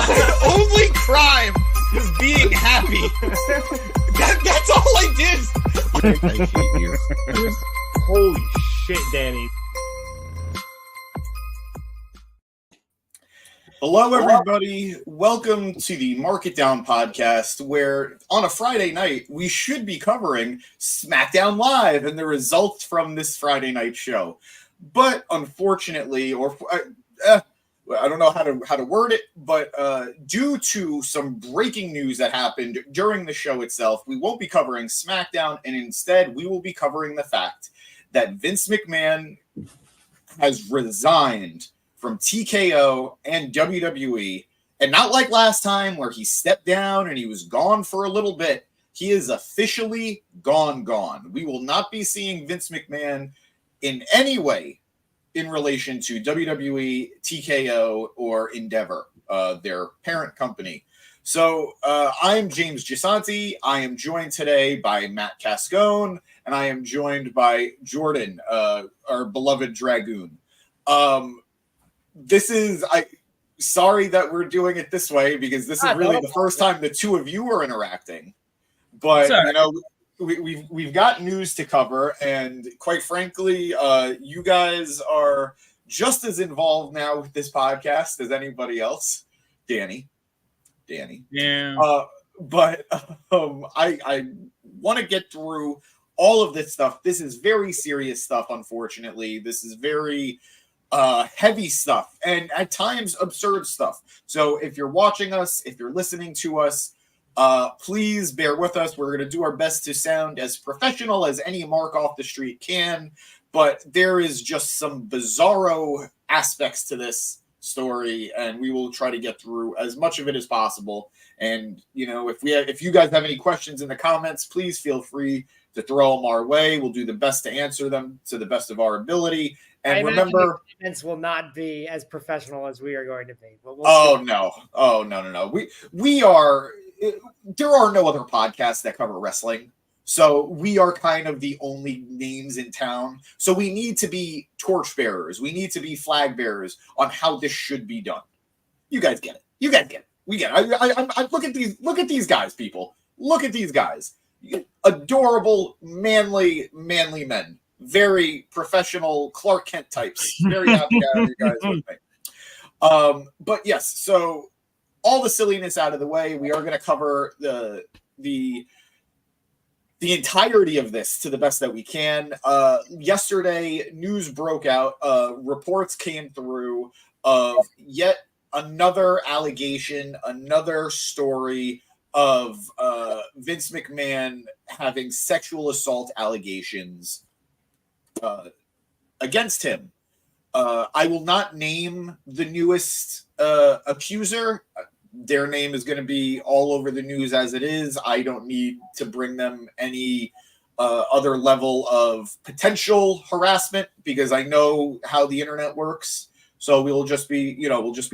My only crime was being happy. That's all I did. I hate you. Holy shit, Danny. Hello, everybody. Welcome to the Mark It Down podcast, where on a Friday night, we should be covering SmackDown Live and the results from this Friday night show. But unfortunately, I don't know how to word it, but due to some breaking news that happened during the show itself, we won't be covering SmackDown, and instead we will be covering the fact that Vince McMahon has resigned from TKO and WWE, and not like last time where he stepped down and he was gone for a little bit. He is officially gone. We will not be seeing Vince McMahon in any way in relation to WWE, TKO, or Endeavor, their parent company. So I'm James Gisanti. I am joined today by Matt Cascone, and I am joined by Jordan, our beloved Dragoon. Sorry that we're doing it this way, because this is really the first time the two of you are interacting. But you know, we've got news to cover, and quite frankly, you guys are just as involved now with this podcast as anybody else. Danny. Yeah. But I want to get through all of this stuff. This is very serious stuff, unfortunately. This is very heavy stuff, and at times absurd stuff. So if you're watching us, if you're listening to us, please bear with us. We're going to do our best to sound as professional as any Mark off the street can, but there is just some bizarro aspects to this story, and we will try to get through as much of it as possible. And you know, if you guys have any questions in the comments, please feel free to throw them our way. We'll do the best to answer them to the best of our ability. And remember, comments will not be as professional as we are going to be. But no. We are. There are no other podcasts that cover wrestling, so we are kind of the only names in town. So we need to be torchbearers. We need to be flag bearers on how this should be done. You guys get it. We get it. I look at these guys, people. Look at these guys. Adorable, manly men. Very professional Clark Kent types. Very happy to have you guys with me. But yes, so all the silliness out of the way, we are going to cover the entirety of this to the best that we can. Yesterday, news broke out. Reports came through of yet another allegation, another story of Vince McMahon having sexual assault allegations against him. I will not name the newest accuser. Their name is going to be all over the news as it is. I don't need to bring them any other level of potential harassment, because I know how the internet works. So we'll just be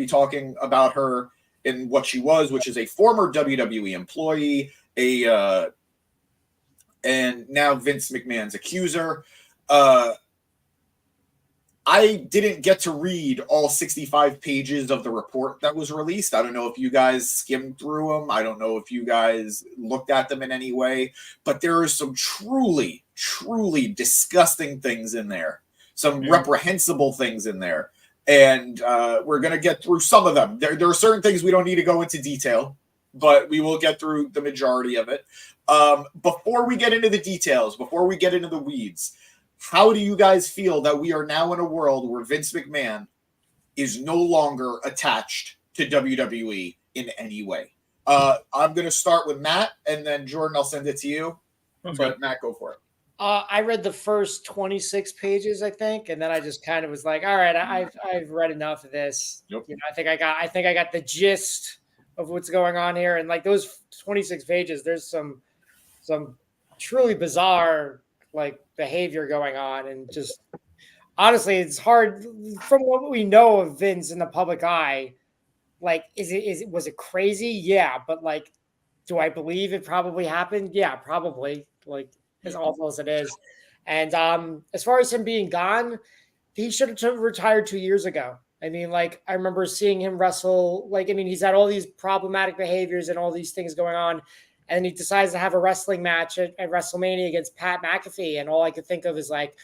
talking about her in what she was, which is a former WWE employee, and now Vince McMahon's accuser. I didn't get to read all 65 pages of the report that was released. I don't know if you guys skimmed through them. I don't know if you guys looked at them in any way, but there are some truly, truly disgusting things in there, some reprehensible things in there. And we're going to get through some of them. There are certain things we don't need to go into detail, but we will get through the majority of it. Before we get into the details, before we get into the weeds, how do you guys feel that we are now in a world where Vince McMahon is no longer attached to WWE in any way? I'm going to start with Matt, and then Jordan, I'll send it to you. Okay. But Matt, go for it. I read the first 26 pages, I think, and then I just kind of was like, "All right, I've read enough of this." Yep. You know, I think I got the gist of what's going on here, and like those 26 pages, there's some truly bizarre like behavior going on, and just honestly, it's hard from what we know of Vince in the public eye. Like, was it crazy? Yeah, but like, do I believe it probably happened? Yeah, probably. Like, as awful as it is. And as far as him being gone, he should have retired 2 years ago. I mean, like, I remember seeing him wrestle. Like, I mean, he's had all these problematic behaviors and all these things going on. And he decides to have a wrestling match at WrestleMania against Pat McAfee. And all I could think of is like,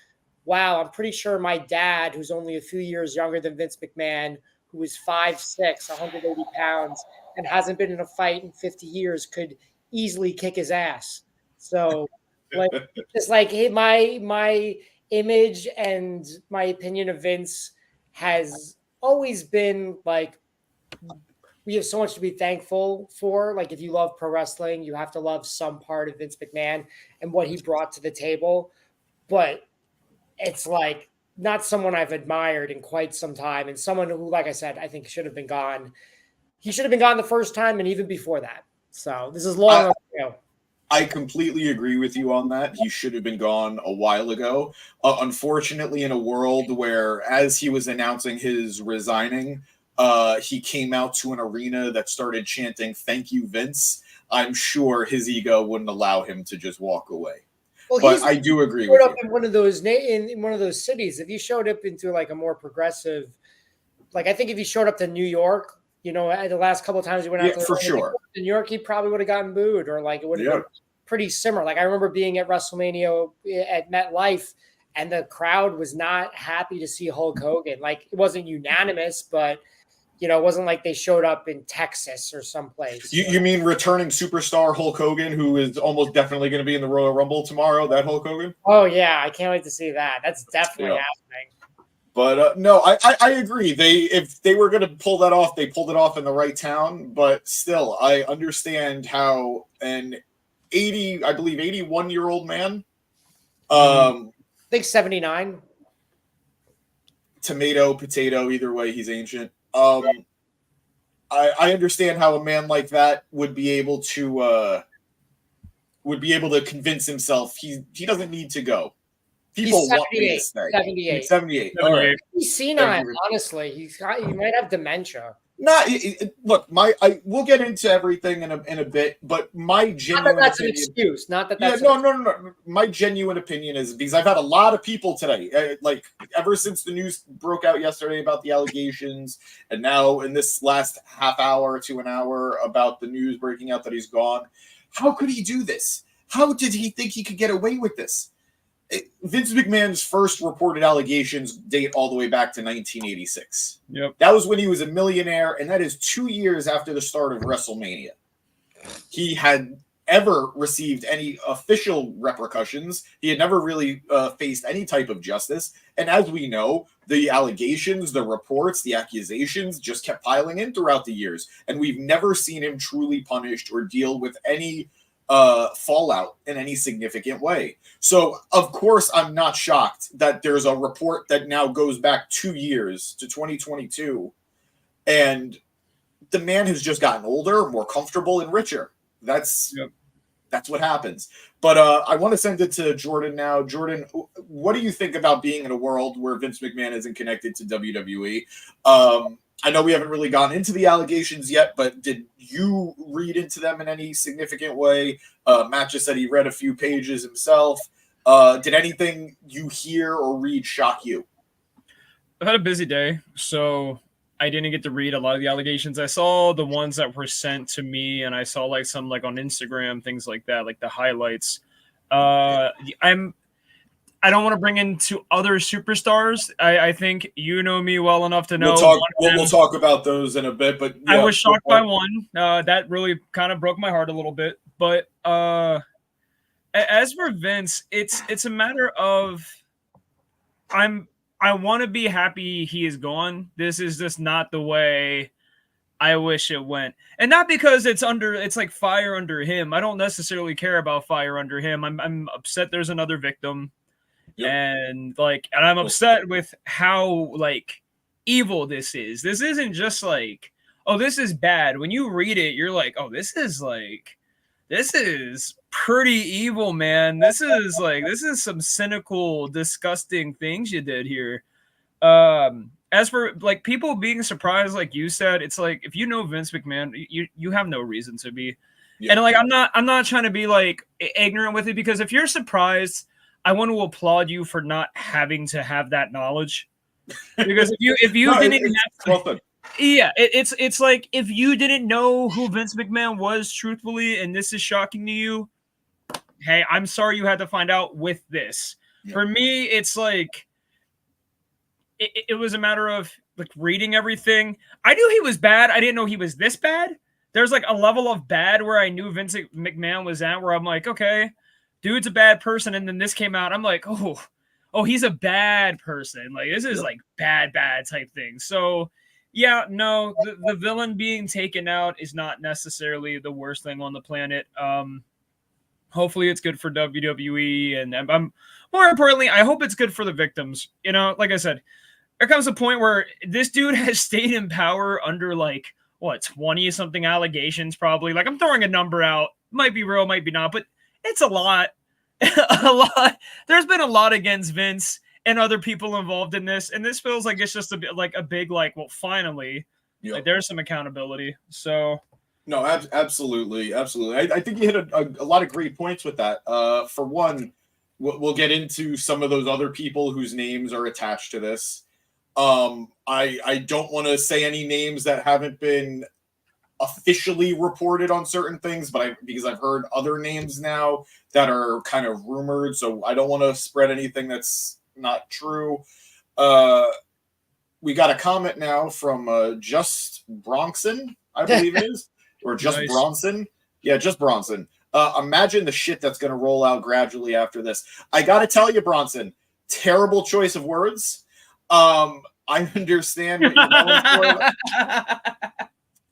wow, I'm pretty sure my dad, who's only a few years younger than Vince McMahon, who is 5'6", 180 pounds, and hasn't been in a fight in 50 years, could easily kick his ass. So, like, it's like, hey, my image and my opinion of Vince has always been like, we have so much to be thankful for. Like, if you love pro wrestling, you have to love some part of Vince McMahon and what he brought to the table. But it's like not someone I've admired in quite some time, and someone who, like I said, I think should have been gone. He should have been gone the first time and even before that. So this is long ago. I completely agree with you on that. He should have been gone a while ago. Unfortunately, in a world where, as he was announcing his resigning, he came out to an arena that started chanting, "Thank you, Vince." I'm sure his ego wouldn't allow him to just walk away. Well, but I do agree with you. In one of those in one of those cities, if you showed up into like a more progressive, like I think if he showed up to New York, you know, the last couple of times he went out for sure. New York, he probably would have gotten booed, or like it would have been pretty similar. Like I remember being at WrestleMania at MetLife, and the crowd was not happy to see Hulk Hogan. Like it wasn't unanimous, but you know, it wasn't like they showed up in Texas or someplace. You mean returning superstar Hulk Hogan, who is almost definitely going to be in the Royal Rumble tomorrow? That Hulk Hogan? Oh yeah, I can't wait to see that. That's definitely happening. But no, I agree. If they were going to pull that off, they pulled it off in the right town. But still, I understand how an 81-year-old man, I think 79. Tomato, potato, either way, he's ancient. I understand how a man like that would be able to convince himself he doesn't need to go. People want me to stay. 78. 78. All right. He's senile, honestly. He might have dementia. Look, we'll get into everything in a bit, but my genuine that's opinion, an excuse. Not that that's no. My genuine opinion is because I've had a lot of people today, like ever since the news broke out yesterday about the allegations, and now in this last half hour to an hour about the news breaking out that he's gone. How could he do this? How did he think he could get away with this? Vince McMahon's first reported allegations date all the way back to 1986. Yep. That was when he was a millionaire, and that is 2 years after the start of WrestleMania. He had ever received any official repercussions. He had never really faced any type of justice. And as we know, the allegations, the reports, the accusations just kept piling in throughout the years. And we've never seen him truly punished or deal with any fallout in any significant way. So, of course, I'm not shocked that there's a report that now goes back 2 years to 2022, and the man has just gotten older, more comfortable, and richer. That's what happens. But I want to send it to Jordan now. Jordan, what do you think about being in a world where Vince McMahon isn't connected to WWE? I know we haven't really gone into the allegations yet, but did you read into them in any significant way? Matt just said he read a few pages himself. Did anything you hear or read shock you? I've had a busy day, so I didn't get to read a lot of the allegations. I saw the ones that were sent to me, and I saw like some like on Instagram, things like that, like the highlights. I don't want to bring into other superstars. I think you know me well enough to know. We'll talk about those in a bit. But I was shocked by one. That really kind of broke my heart a little bit. But as for Vince, it's a matter of I want to be happy he is gone. This is just not the way I wish it went. And not because it's like fire under him. I don't necessarily care about fire under him. I'm upset there's another victim. Yep. And I'm upset with how like evil this is. This isn't just like, oh, this is bad. When you read it, you're like, oh, this is pretty evil, man. This is some cynical, disgusting things you did here. As for like people being surprised, like you said, it's like if you know Vince McMahon, you have no reason to be. Yeah. And like I'm not trying to be like ignorant with it, because if you're surprised, I want to applaud you for not having to have that knowledge. Because if you No, didn't well done. yeah, it's like if you didn't know who Vince McMahon was, truthfully, and this is shocking to you, hey, I'm sorry you had to find out with this. Yeah. For me, it's like it was a matter of like reading everything. I knew he was bad. I didn't know he was this bad. There's like a level of bad where I knew Vince McMahon was at, where I'm like, okay, dude's a bad person, and then this came out. I'm like, oh, he's a bad person. Like this is like bad type thing. So yeah, no, the villain being taken out is not necessarily the worst thing on the planet. Hopefully it's good for WWE, and I'm more importantly, I hope it's good for the victims. You know, like I said, there comes a point where this dude has stayed in power under like what 20 something allegations, probably. Like I'm throwing a number out, might be real, might be not, but it's a lot. A lot. There's been a lot against Vince and other people involved in this, and this feels like it's just a bit like a big like, well, finally, like there's some accountability. So no, absolutely. I think you hit a lot of great points with that. For one, we'll get into some of those other people whose names are attached to this. I don't want to say any names that haven't been officially reported on certain things, but because I've heard other names now that are kind of rumored, so I don't want to spread anything that's not true. We got a comment now from Just Bronson, I believe it is, or Just nice. Bronson. Yeah, Just Bronson. Imagine the shit that's going to roll out gradually after this. I got to tell you, Bronson, terrible choice of words. I understand what you're going for.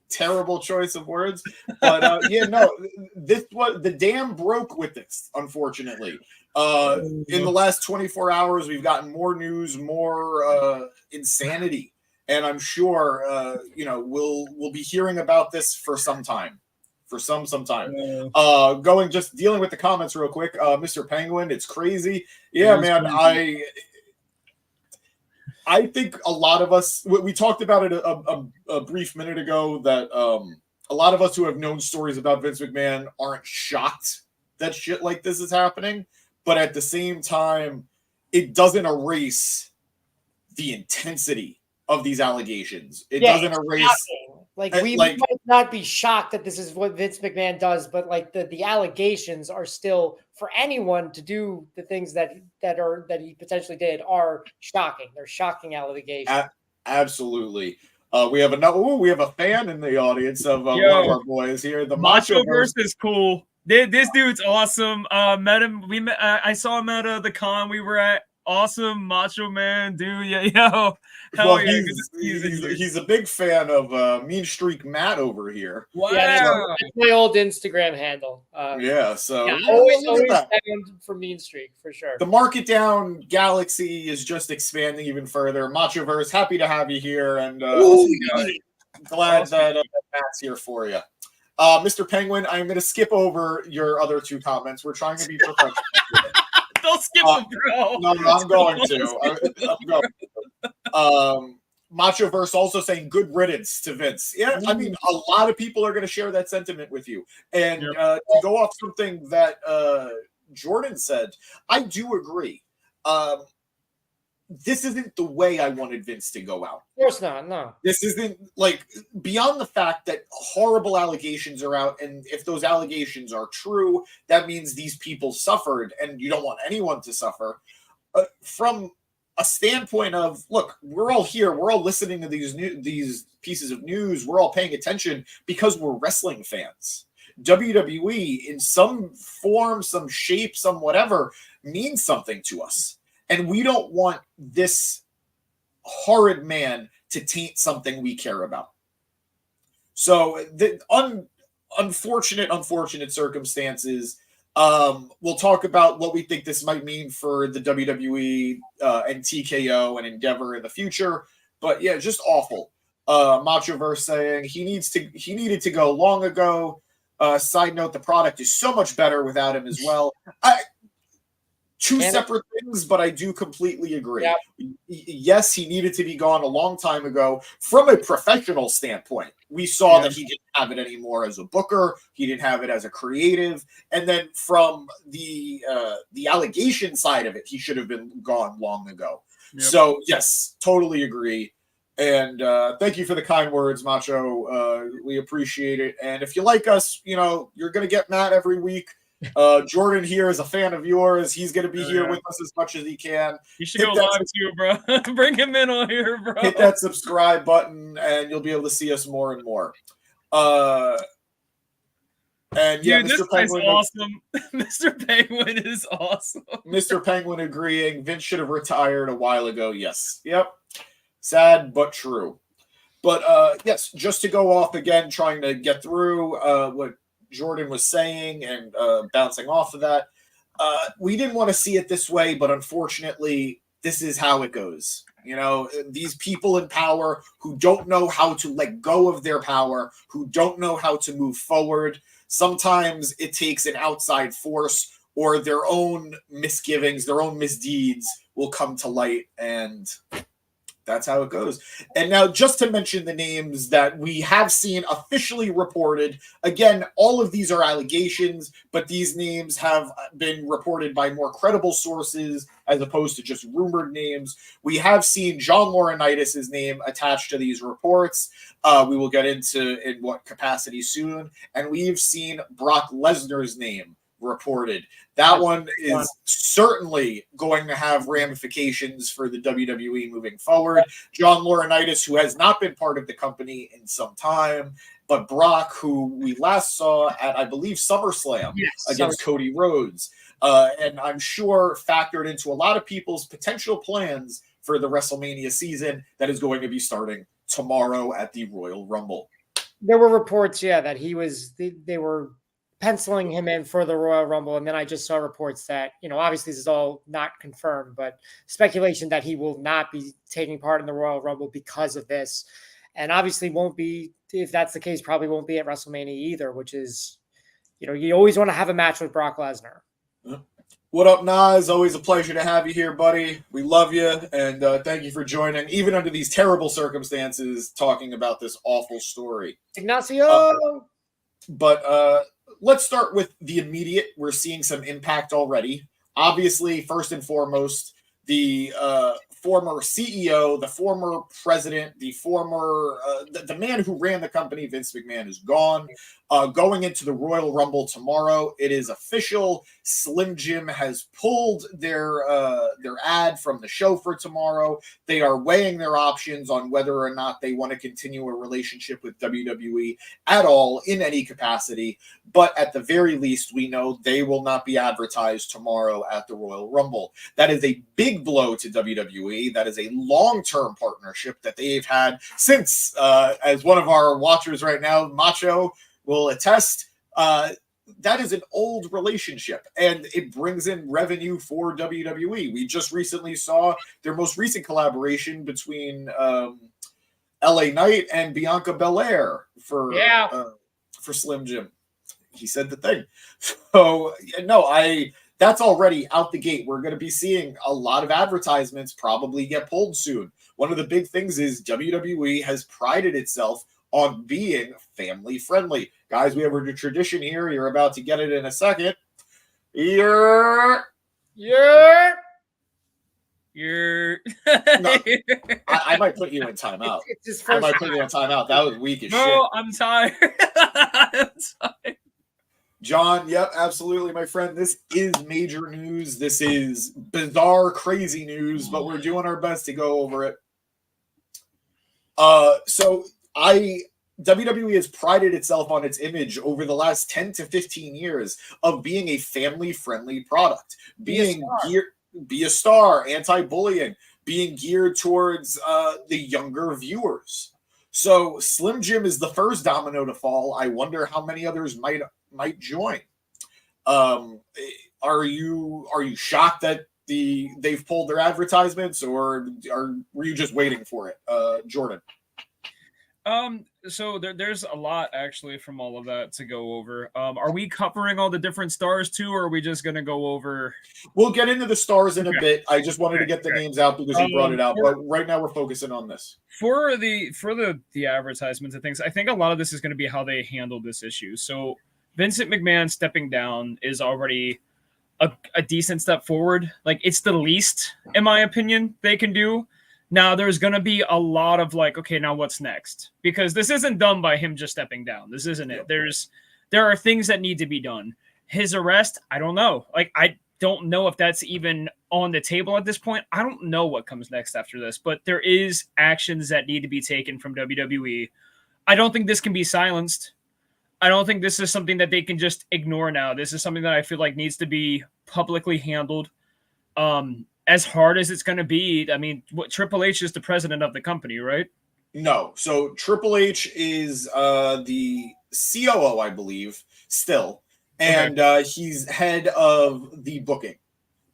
Terrible choice of words, but yeah, no, this was the dam broke with this, unfortunately. In the last 24 hours, we've gotten more news, more insanity, and I'm sure we'll be hearing about this for some time. For some time. Dealing with the comments real quick. Mr. Penguin, it's crazy. Yeah, man, crazy. I think a lot of us, we talked about it a brief minute ago, that a lot of us who have known stories about Vince McMahon aren't shocked that shit like this is happening. But at the same time, it doesn't erase the intensity of these allegations. It doesn't erase... Shocking. Like we might not be shocked that this is what Vince McMahon does, but like the allegations are still, for anyone to do the things that he potentially did, are shocking. They're shocking allegations. Absolutely. We have a fan in the audience of one of our boys here. The Machoverse is cool. This dude's awesome. Met him. I saw him at the con we were at. Awesome Macho Man, dude. Yeah, well, he's a big fan of Mean Streak Matt over here. Wow, that's my old Instagram handle. Always down for Mean Streak for sure. The Market Down galaxy is just expanding even further. Machoverse, happy to have you here, and glad that Matt's here for you. Mr. Penguin, I'm going to skip over your other two comments. We're trying to be professional. Don't skip them, bro. No, I'm going to. Machoverse also saying good riddance to Vince. Yeah, I mean, a lot of people are going to share that sentiment with you. And to go off something that Jordan said, I do agree. This isn't the way I wanted Vince to go out. Of course not, no. This isn't, like, beyond the fact that horrible allegations are out, and if those allegations are true, that means these people suffered, and you don't want anyone to suffer. From a standpoint of, look, we're all here, we're all listening to these pieces of news, we're all paying attention because we're wrestling fans. WWE, in some form, some shape, some whatever, means something to us. And we don't want this horrid man to taint something we care about. So the unfortunate circumstances. We'll talk about what we think this might mean for the WWE and TKO and Endeavor in the future. But yeah, just awful. Machoverse saying he needed to go long ago. Side note, the product is so much better without him as well. Two separate things, but I do completely agree. Yep. Yes, he needed to be gone a long time ago. From a professional standpoint, we saw that he didn't have it anymore as a booker. He didn't have it as a creative. And then from the allegation side of it, he should have been gone long ago. Yep. So yes, totally agree. And thank you for the kind words, Macho. We appreciate it. And if you like us, you know, you're going to get Matt every week. Jordan here is a fan of yours. He's going to be here with us as much as he can. You should go live too, bro. Bring him in on here, bro. Hit that subscribe button, and you'll be able to see us more and more. And yeah, dude, Mr. Penguin is awesome. Mr. Penguin is awesome. Mr. Penguin agreeing. Vince should have retired a while ago. Yes. Yep. Sad, but true. But yes, just to go off again, trying to get through what Jordan was saying and bouncing off of that. We didn't want to see it this way, but unfortunately, this is how it goes. You know, these people in power who don't know how to let go of their power, who don't know how to move forward. Sometimes it takes an outside force or their own misgivings, their own misdeeds will come to light, and that's how it goes. And now, just to mention the names that we have seen officially reported, again, all of these are allegations, but these names have been reported by more credible sources as opposed to just rumored names. We have seen John Laurinaitis' name attached to these reports. We will get into in what capacity soon. And we've seen Brock Lesnar's name reported. That one is certainly going to have ramifications for the WWE moving forward. John Laurinaitis, who has not been part of the company in some time, but Brock, who we last saw at, I believe, SummerSlam against Cody Rhodes, and I'm sure factored into a lot of people's potential plans for the WrestleMania season that is going to be starting tomorrow at the Royal Rumble. There were reports, that they were penciling him in for the Royal Rumble. And then I just saw reports that, obviously this is all not confirmed, but speculation that he will not be taking part in the Royal Rumble because of this. And obviously won't be, if that's the case, probably won't be at WrestleMania either, which is, you always want to have a match with Brock Lesnar. What up, Nas? Always a pleasure to have you here, buddy. We love you, and thank you for joining, even under these terrible circumstances, talking about this awful story. Ignacio! But let's start with the immediate. We're seeing some impact already. Obviously, first and foremost, the former CEO, the former president, the former the man who ran the company, Vince McMahon, is gone. Going into the Royal Rumble tomorrow, it is official. Slim Jim has pulled their ad from the show for tomorrow. They are weighing their options on whether or not they want to continue a relationship with WWE at all in any capacity. But at the very least, we know they will not be advertised tomorrow at the Royal Rumble. That is a big blow to WWE. That is a long-term partnership that they've had since, as one of our watchers right now, Macho, will attest, that is an old relationship, and it brings in revenue for WWE. We just recently saw their most recent collaboration between LA Knight and Bianca Belair for Slim Jim. He said the thing. So, no, that's already out the gate. We're going to be seeing a lot of advertisements probably get pulled soon. One of the big things is WWE has prided itself on being family friendly. Guys, we have a tradition here. You're about to get it in a second. I might put you in timeout. I might put you in timeout. That was weak as shit. Bro, I'm tired. I'm tired. John, yep, absolutely, my friend. This is major news. This is bizarre, crazy news, but we're doing our best to go over it. WWE has prided itself on its image over the last 10 to 15 years of being a family-friendly product, be a star, anti-bullying, being geared towards the younger viewers. So Slim Jim is the first domino to fall. I wonder how many others might join. Are you shocked that they've pulled their advertisements, or were you just waiting for it, Jordan? So there's a lot actually from all of that to go over. Are we covering all the different stars too, or are we just going to go over? We'll get into the stars in a bit. I just wanted to get the names out because you brought it out. But right now we're focusing on this. For the advertisements and things, I think a lot of this is going to be how they handle this issue. So Vincent McMahon stepping down is already a decent step forward. Like, it's the least, in my opinion, they can do. Now, there's going to be a lot of like, okay, now what's next? Because this isn't done by him just stepping down. This isn't it. There are things that need to be done. His arrest, I don't know. Like, I don't know if that's even on the table at this point. I don't know what comes next after this, but there is actions that need to be taken from WWE. I don't think this can be silenced. I don't think this is something that they can just ignore now. This is something that I feel like needs to be publicly handled. As hard as it's going to be, I mean, Triple H is the president of the company, right? No. So Triple H is the COO, I believe, still. And he's head of the booking.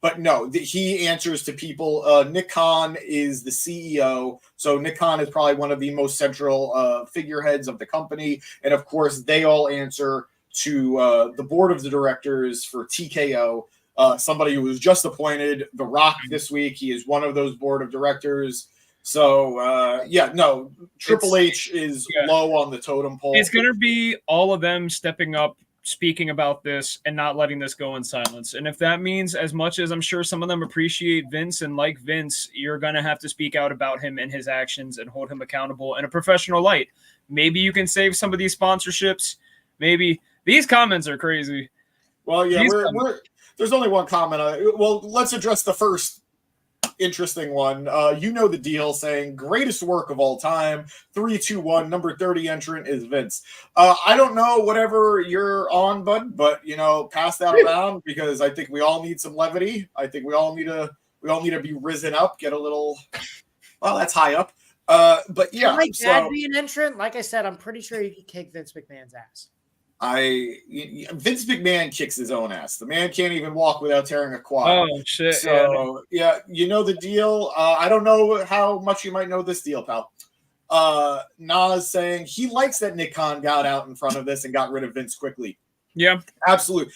But no, he answers to people. Nick Khan is the CEO. So Nick Khan is probably one of the most central figureheads of the company. And of course, they all answer to the board of the directors for TKO. Somebody who was just appointed, The Rock, this week. He is one of those board of directors. So, Triple H is low on the totem pole. It's going to be all of them stepping up, speaking about this, and not letting this go in silence. And if that means, as much as I'm sure some of them appreciate Vince and like Vince, you're going to have to speak out about him and his actions and hold him accountable in a professional light. Maybe you can save some of these sponsorships. Maybe. These comments are crazy. Well, yeah, there's only one comment. Well, let's address the first interesting one. You know the deal, saying greatest work of all time, 3, 2, 1, number 30 entrant is Vince. I don't know whatever you're on, bud, but pass that around, because I think we all need some levity. I think we all need to be risen up, get a little, well, that's high up. But yeah, Can my dad be an entrant? Like I said, I'm pretty sure he could kick Vince McMahon's ass. Vince McMahon kicks his own ass. The man can't even walk without tearing a quad. Oh shit! So yeah, you know the deal. I don't know how much you might know this deal, pal. Nas saying he likes that Nick Khan got out in front of this and got rid of Vince quickly. Yeah, absolutely.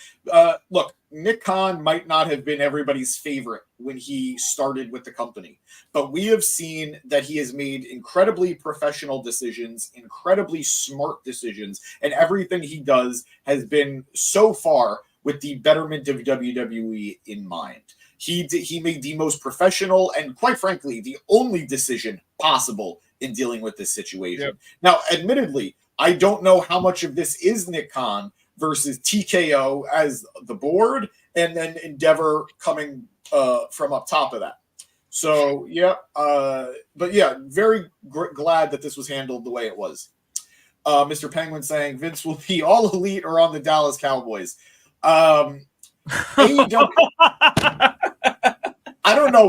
Look, Nick Khan might not have been everybody's favorite when he started with the company, but we have seen that he has made incredibly professional decisions, incredibly smart decisions, and everything he does has been so far with the betterment of WWE in mind. He made the most professional and, quite frankly, the only decision possible in dealing with this situation. Yep. Now, admittedly, I don't know how much of this is Nick Khan versus TKO as the board, and then Endeavor coming from up top of that. So, yeah. But, yeah, very glad that this was handled the way it was. Mr. Penguin saying Vince will be all elite or on the Dallas Cowboys. AEW, I don't know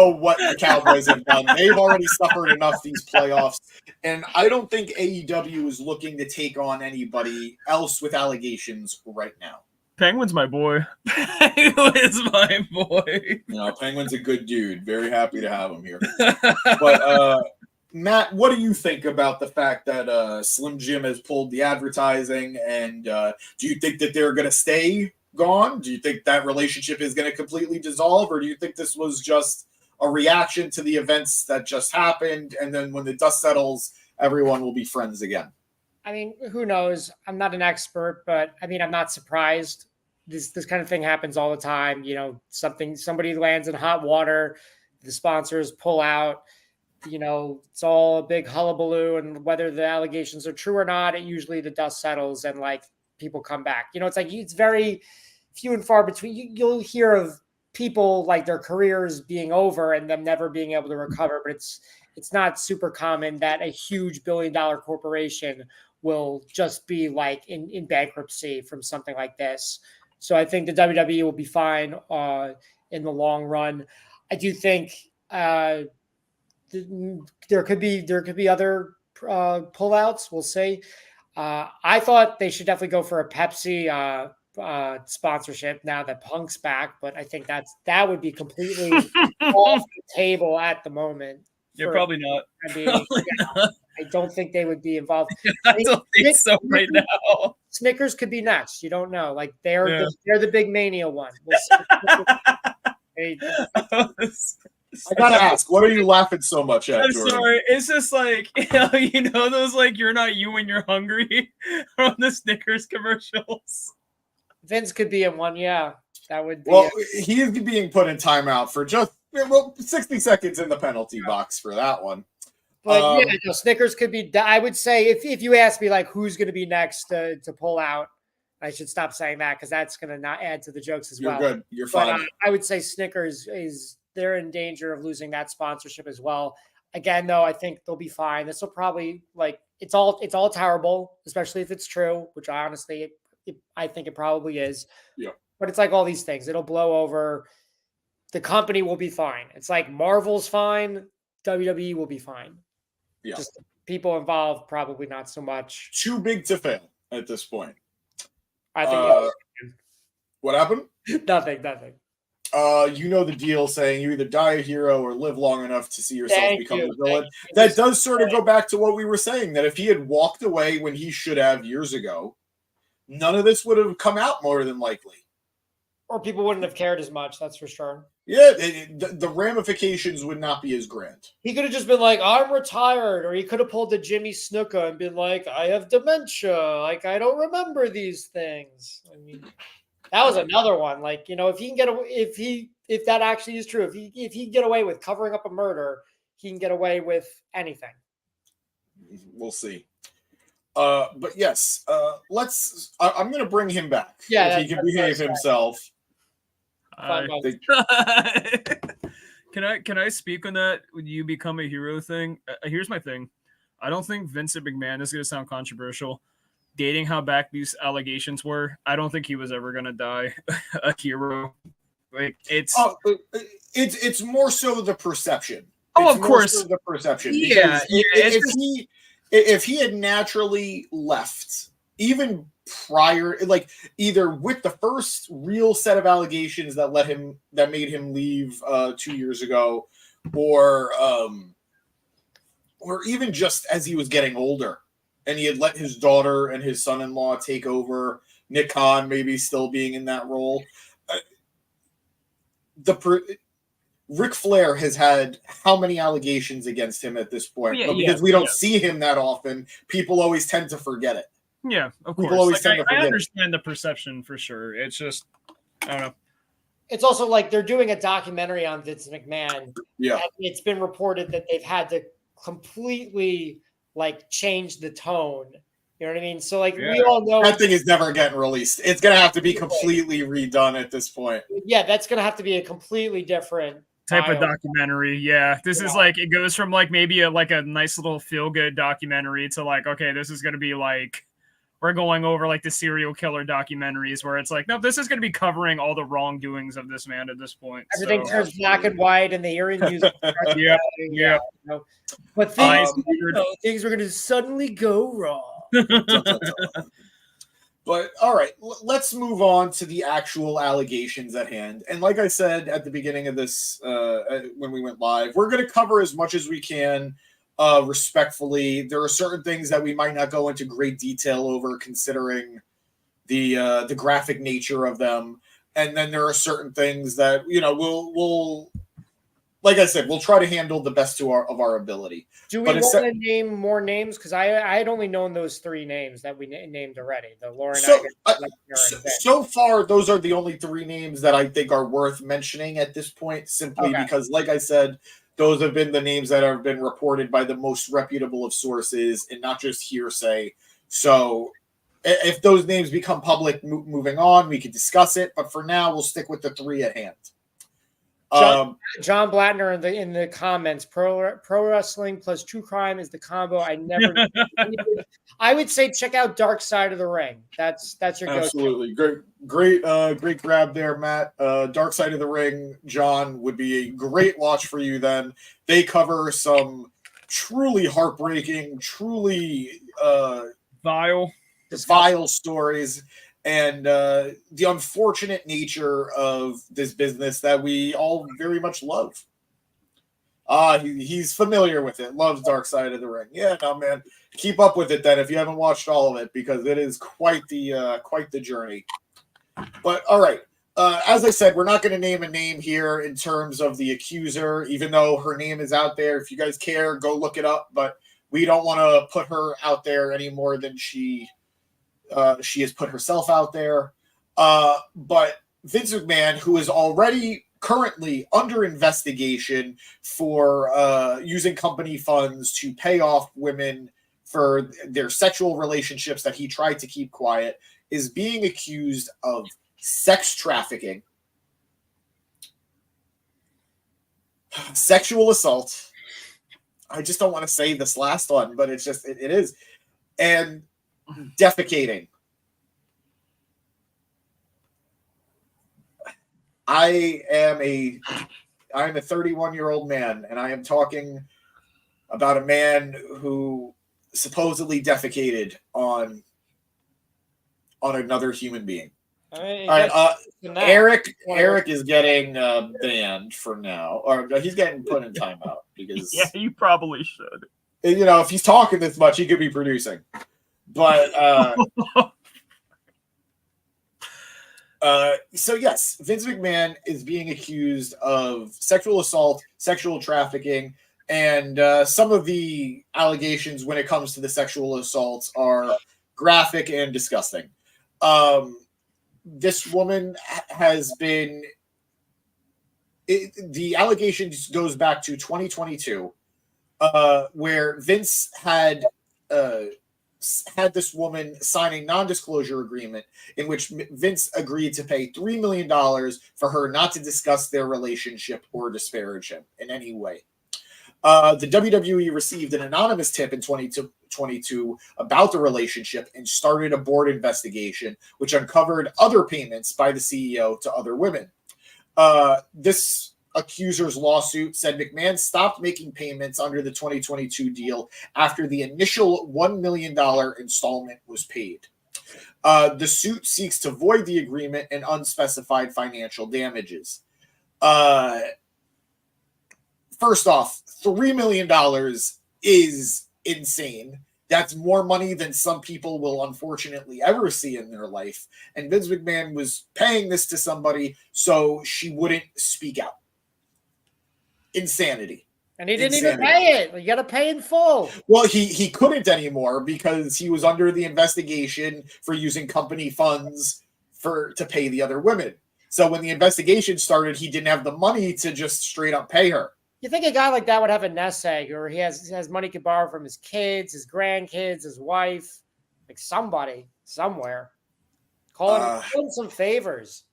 what the Cowboys have done. They've already suffered enough these playoffs, and I don't think AEW is looking to take on anybody else with allegations right now. Penguin's my boy. Penguin's my boy. Penguin's a good dude. Very happy to have him here. But Matt, what do you think about the fact that Slim Jim has pulled the advertising, and do you think that they're going to stay gone? Do you think that relationship is going to completely dissolve, or do you think this was just a reaction to the events that just happened, and then when the dust settles, everyone will be friends again? I mean, who knows? I'm not an expert, but I mean, I'm not surprised. This kind of thing happens all the time. Somebody lands in hot water, the sponsors pull out. It's all a big hullabaloo, and whether the allegations are true or not, usually the dust settles and people come back. It's very few and far between. You'll hear of people like their careers being over and them never being able to recover, but it's not super common that a huge billion-dollar corporation will just be in bankruptcy from something like this. So I think the WWE will be fine in the long run. I do think there could be other pullouts. We'll see. I thought they should definitely go for a Pepsi sponsorship now that Punk's back, but I think that would be completely off the table at the moment. You're probably not. I don't think they would be involved. I don't think so right now. Snickers could be next. You don't know. They're the big mania one. I gotta ask, what are you laughing so much at, I'm Jordan? sorry. It's just those you're not you when you're hungry on the Snickers commercials. Vince could be in one, yeah. That would be Well, he is being put in timeout for just 60 seconds in the penalty box for that one. But yeah, no, Snickers could be. I would say if you ask me like who's going to be next to pull out, I should stop saying that because that's going to not add to the jokes as well. You're good. You're But fine. I would say Snickers they're in danger of losing that sponsorship as well. Again, though, I think they'll be fine. This will probably it's all terrible, especially if it's true, which I honestly I think it probably is. Yeah. But it's like all these things. It'll blow over. The company will be fine. It's like Marvel's fine. WWE will be fine. Yeah. Just people involved, probably not so much. Too big to fail at this point. I think what happened? Nothing. You know the deal saying you either die a hero or live long enough to see yourself become the villain. That does sort of go back to what we were saying, that if he had walked away when he should have years ago, none of this would have come out more than likely. Or people wouldn't have cared as much, that's for sure. Yeah, the ramifications would not be as grand. He could have just been like, I'm retired. Or he could have pulled the Jimmy Snuka and been like, I have dementia. Like, I don't remember these things. I mean, that was another one. Like, if he can get away, if that actually is true, if he can get away with covering up a murder, he can get away with anything. We'll see. But yes, I'm going to bring him back. Yeah, if he can behave himself. Can I speak on that when you become a hero thing? Here's my thing. I don't think Vincent McMahon is going to sound controversial. Dating how back these allegations were, I don't think he was ever going to die a hero. Like it's more so the perception. Oh, of course, so the perception. Yeah. If he had naturally left, even prior, like either with the first real set of allegations that made him leave 2 years ago, or even just as he was getting older, and he had let his daughter and his son-in-law take over, Nick Khan maybe still being in that role. Ric Flair has had how many allegations against him at this point? But because we don't see him that often, people always tend to forget it. Yeah, of course. People always tend to forget I understand the perception for sure. It's just, I don't know. It's also like they're doing a documentary on Vince McMahon. Yeah. It's been reported that they've had to completely change the tone. You know what I mean? So we all know that thing is never getting released. It's going to have to be completely redone at this point. Yeah, that's going to have to be a completely different type of documentary. Yeah, this is it goes from maybe a nice little feel good documentary to okay, this is going to be we're going over the serial killer documentaries where it's no, this is going to be covering all the wrongdoings of this man at this point. Everything turns black and white and the eerie music. Yeah. But things were going to suddenly go wrong. But all right, let's move on to the actual allegations at hand. And like I said at the beginning of this, when we went live, we're going to cover as much as we can. Respectfully, there are certain things that we might not go into great detail over, considering the graphic nature of them, and then there are certain things that we'll like I said, we'll try to handle the best of our ability. Do we want to name more names? Because I had only known those three names that we named already. The Lauren. So far, those are the only three names that I think are worth mentioning at this point, simply because, like I said, those have been the names that have been reported by the most reputable of sources and not just hearsay. So if those names become public moving on, we could discuss it. But for now, we'll stick with the three at hand. John Blattner in the comments, pro wrestling plus true crime is the combo. I never. I would say check out Dark Side of the Ring. That's your absolutely great grab there, Matt. Dark Side of the Ring, John, would be a great watch for you. Then they cover some truly heartbreaking, truly vile stories. And the unfortunate nature of this business that we all very much love. He's familiar with it. Loves Dark Side of the Ring. Yeah, no, man. Keep up with it then if you haven't watched all of it, because it is quite the journey. But all right, as I said, we're not going to name a name here in terms of the accuser, even though her name is out there. If you guys care, go look it up. But we don't want to put her out there any more than she has put herself out there. But Vince McMahon, who is already currently under investigation for using company funds to pay off women for their sexual relationships that he tried to keep quiet, is being accused of sex trafficking, sexual assault. I just don't want to say this last one, but it's just, it is. And defecating. I'm a 31-year-old man, and I am talking about a man who supposedly defecated on another human being. All right, Eric is getting banned for now, or he's getting put in timeout because yeah, you probably should. You know, if he's talking this much, he could be producing. But so yes, Vince McMahon is being accused of sexual assault, sexual trafficking, and some of the allegations when it comes to the sexual assaults are graphic and disgusting. This woman has been. The allegations goes back to 2022, where Vince had this woman sign a non-disclosure agreement in which Vince agreed to pay $3 million for her not to discuss their relationship or disparage him in any way. The WWE received an anonymous tip in 2022 about the relationship and started a board investigation, which uncovered other payments by the CEO to other women. This accuser's lawsuit said McMahon stopped making payments under the 2022 deal after the initial $1 million installment was paid. The suit seeks to void the agreement and unspecified financial damages. First off, $3 million is insane. That's more money than some people will unfortunately ever see in their life. And Vince McMahon was paying this to somebody so she wouldn't speak out. Insanity. And he didn't even pay it. You got to pay in full. Well, he couldn't anymore because he was under the investigation for using company funds to pay the other women. So when the investigation started, he didn't have the money to just straight up pay her. You think a guy like that would have a nest egg, or he has money he could borrow from his kids, his grandkids, his wife, like somebody somewhere. Calling some favors.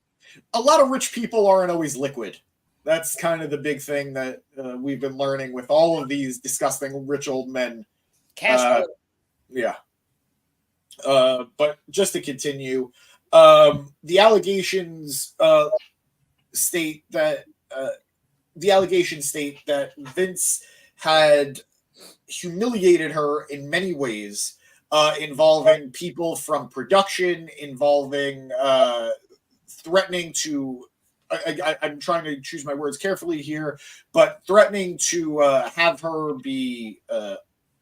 A lot of rich people aren't always liquid. That's kind of the big thing that we've been learning with all of these disgusting rich old men. Cash. Yeah. But just to continue, the allegations state that Vince had humiliated her in many ways, involving people from production, involving threatening to. I'm trying to choose my words carefully here, but threatening to have her be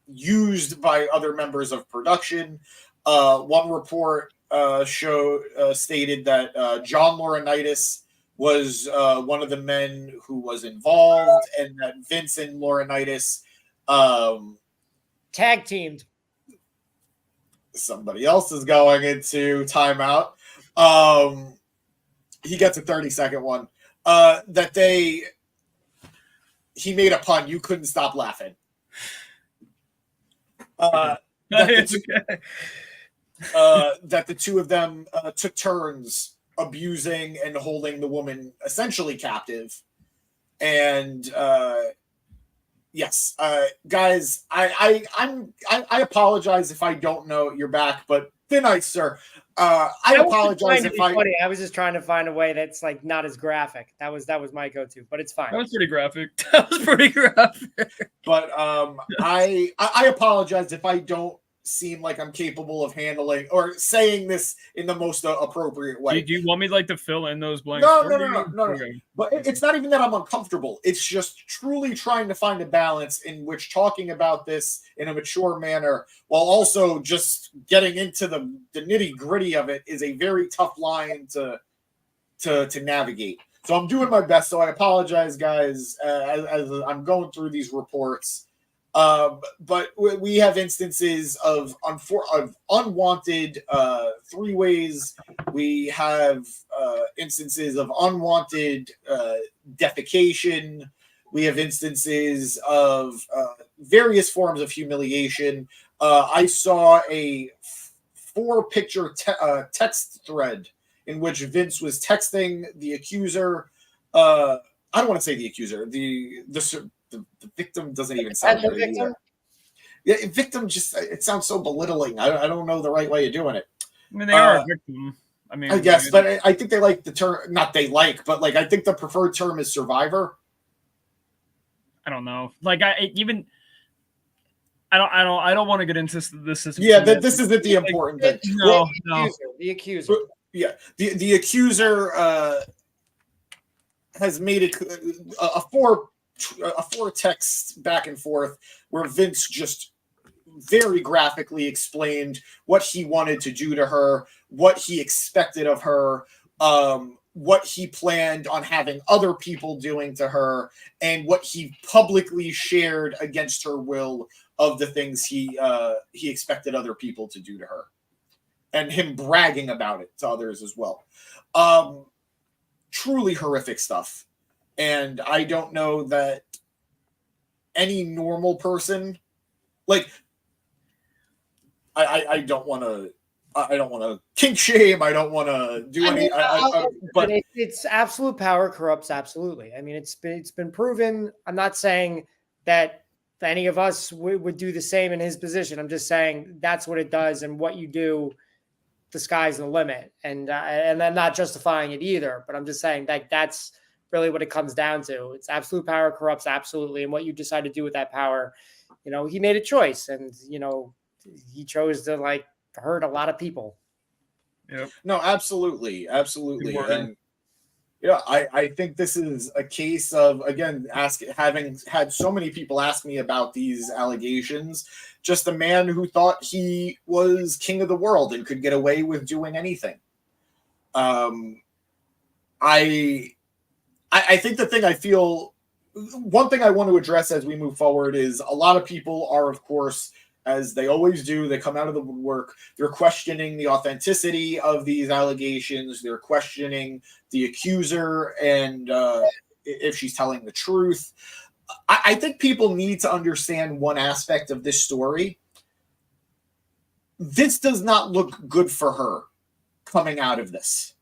used by other members of production. One report stated that John Laurinaitis was one of the men who was involved, and that Vince and Laurinaitis tag teamed. Somebody else is going into timeout. He gets a 30-second one. He made a pun. You couldn't stop laughing. That the two of them took turns abusing and holding the woman essentially captive. And yes, guys, I apologize if I don't know you're back, but thin ice, sir. I apologize if I was just trying to find a way that's like not as graphic. That was my go-to, but it's fine. That was pretty graphic. But I apologize if I don't seem like I'm capable of handling or saying this in the most appropriate way. Do you want me to fill in those blanks? No. Okay. But it's not even that I'm uncomfortable. It's just truly trying to find a balance in which talking about this in a mature manner while also just getting into the nitty gritty of it is a very tough line to navigate. So I'm doing my best. So I apologize, guys, as I'm going through these reports. But we have instances of unwanted three-ways. We have instances of unwanted defecation. We have instances of various forms of humiliation. I saw a 4-picture text thread in which Vince was texting the accuser. I don't want to say the accuser. The victim doesn't even sound right either. Yeah, victim just, it sounds so belittling. I don't know the right way of doing it. I mean, they are a victim. I mean, I guess, but I think they like the term. Not they like, but like I think the preferred term is survivor. I don't know. Like I don't want to get into this. Yeah, this isn't the important thing. No, the accuser. Yeah, the accuser has made it a four text back and forth where Vince just very graphically explained what he wanted to do to her, what he expected of her, what he planned on having other people doing to her, and what he publicly shared against her will of the things he expected other people to do to her, and him bragging about it to others as well. Truly horrific stuff. And I don't know that any normal person, like, I don't want to kink shame. I don't want to do any. But it's absolute power corrupts absolutely. I mean, it's been proven. I'm not saying that any of us would do the same in his position. I'm just saying that's what it does, and what you do, the sky's the limit. And I'm not justifying it either. But I'm just saying that that's really what it comes down to. It's absolute power corrupts absolutely, and what you decide to do with that power. You know, he made a choice, and he chose to like hurt a lot of people. Yep. No, absolutely. And I think this is a case of, again, having had so many people ask me about these allegations, just a man who thought he was king of the world and could get away with doing anything. I think the thing one thing I want to address as we move forward is a lot of people are, of course, as they always do, they come out of the woodwork. They're questioning the authenticity of these allegations. They're questioning the accuser and if she's telling the truth. I think people need to understand one aspect of this story. This does not look good for her coming out of this.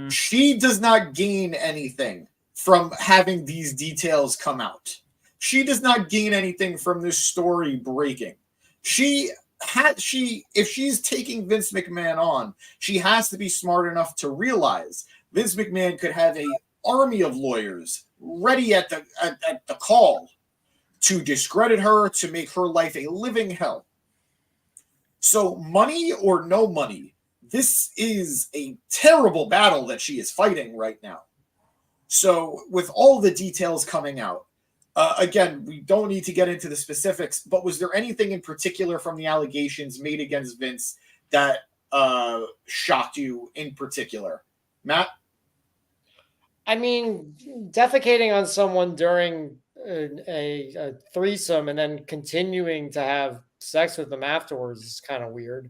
She does not gain anything from having these details come out. She does not gain anything from this story breaking. If she's taking Vince McMahon on, she has to be smart enough to realize Vince McMahon could have an army of lawyers ready at the call to discredit her, to make her life a living hell. So money or no money, this is a terrible battle that she is fighting right now. So with all the details coming out, again, we don't need to get into the specifics, but was there anything in particular from the allegations made against Vince that shocked you in particular? Matt? I mean, defecating on someone during a threesome and then continuing to have sex with them afterwards is kind of weird.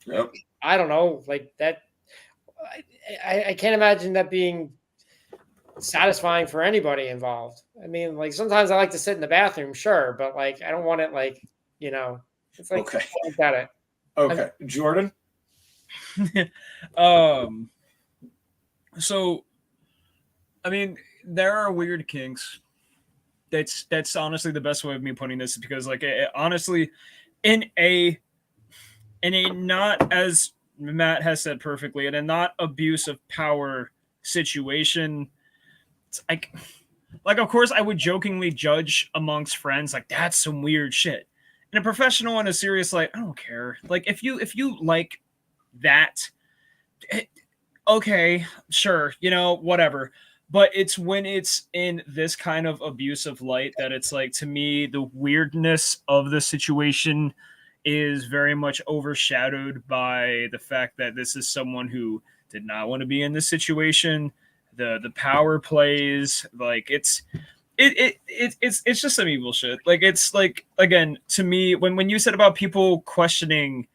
Yep. I don't know, like that. I can't imagine that being satisfying for anybody involved. I mean, like sometimes I like to sit in the bathroom, sure, but like I don't want it like, it's like okay. I got it. Okay. Jordan? So I mean, there are weird kinks. That's honestly the best way of me putting this, because like honestly, in a not, as Matt has said perfectly, in a not abuse of power situation, it's like of course I would jokingly judge amongst friends, like that's some weird shit. In a professional and a serious, like I don't care. Like if you like that, okay, sure, whatever. But it's when it's in this kind of abusive light that it's like, to me, the weirdness of the situation is very much overshadowed by the fact that this is someone who did not want to be in this situation. The power plays, like it's just some evil shit. Like it's like, again, to me, when you said about people questioning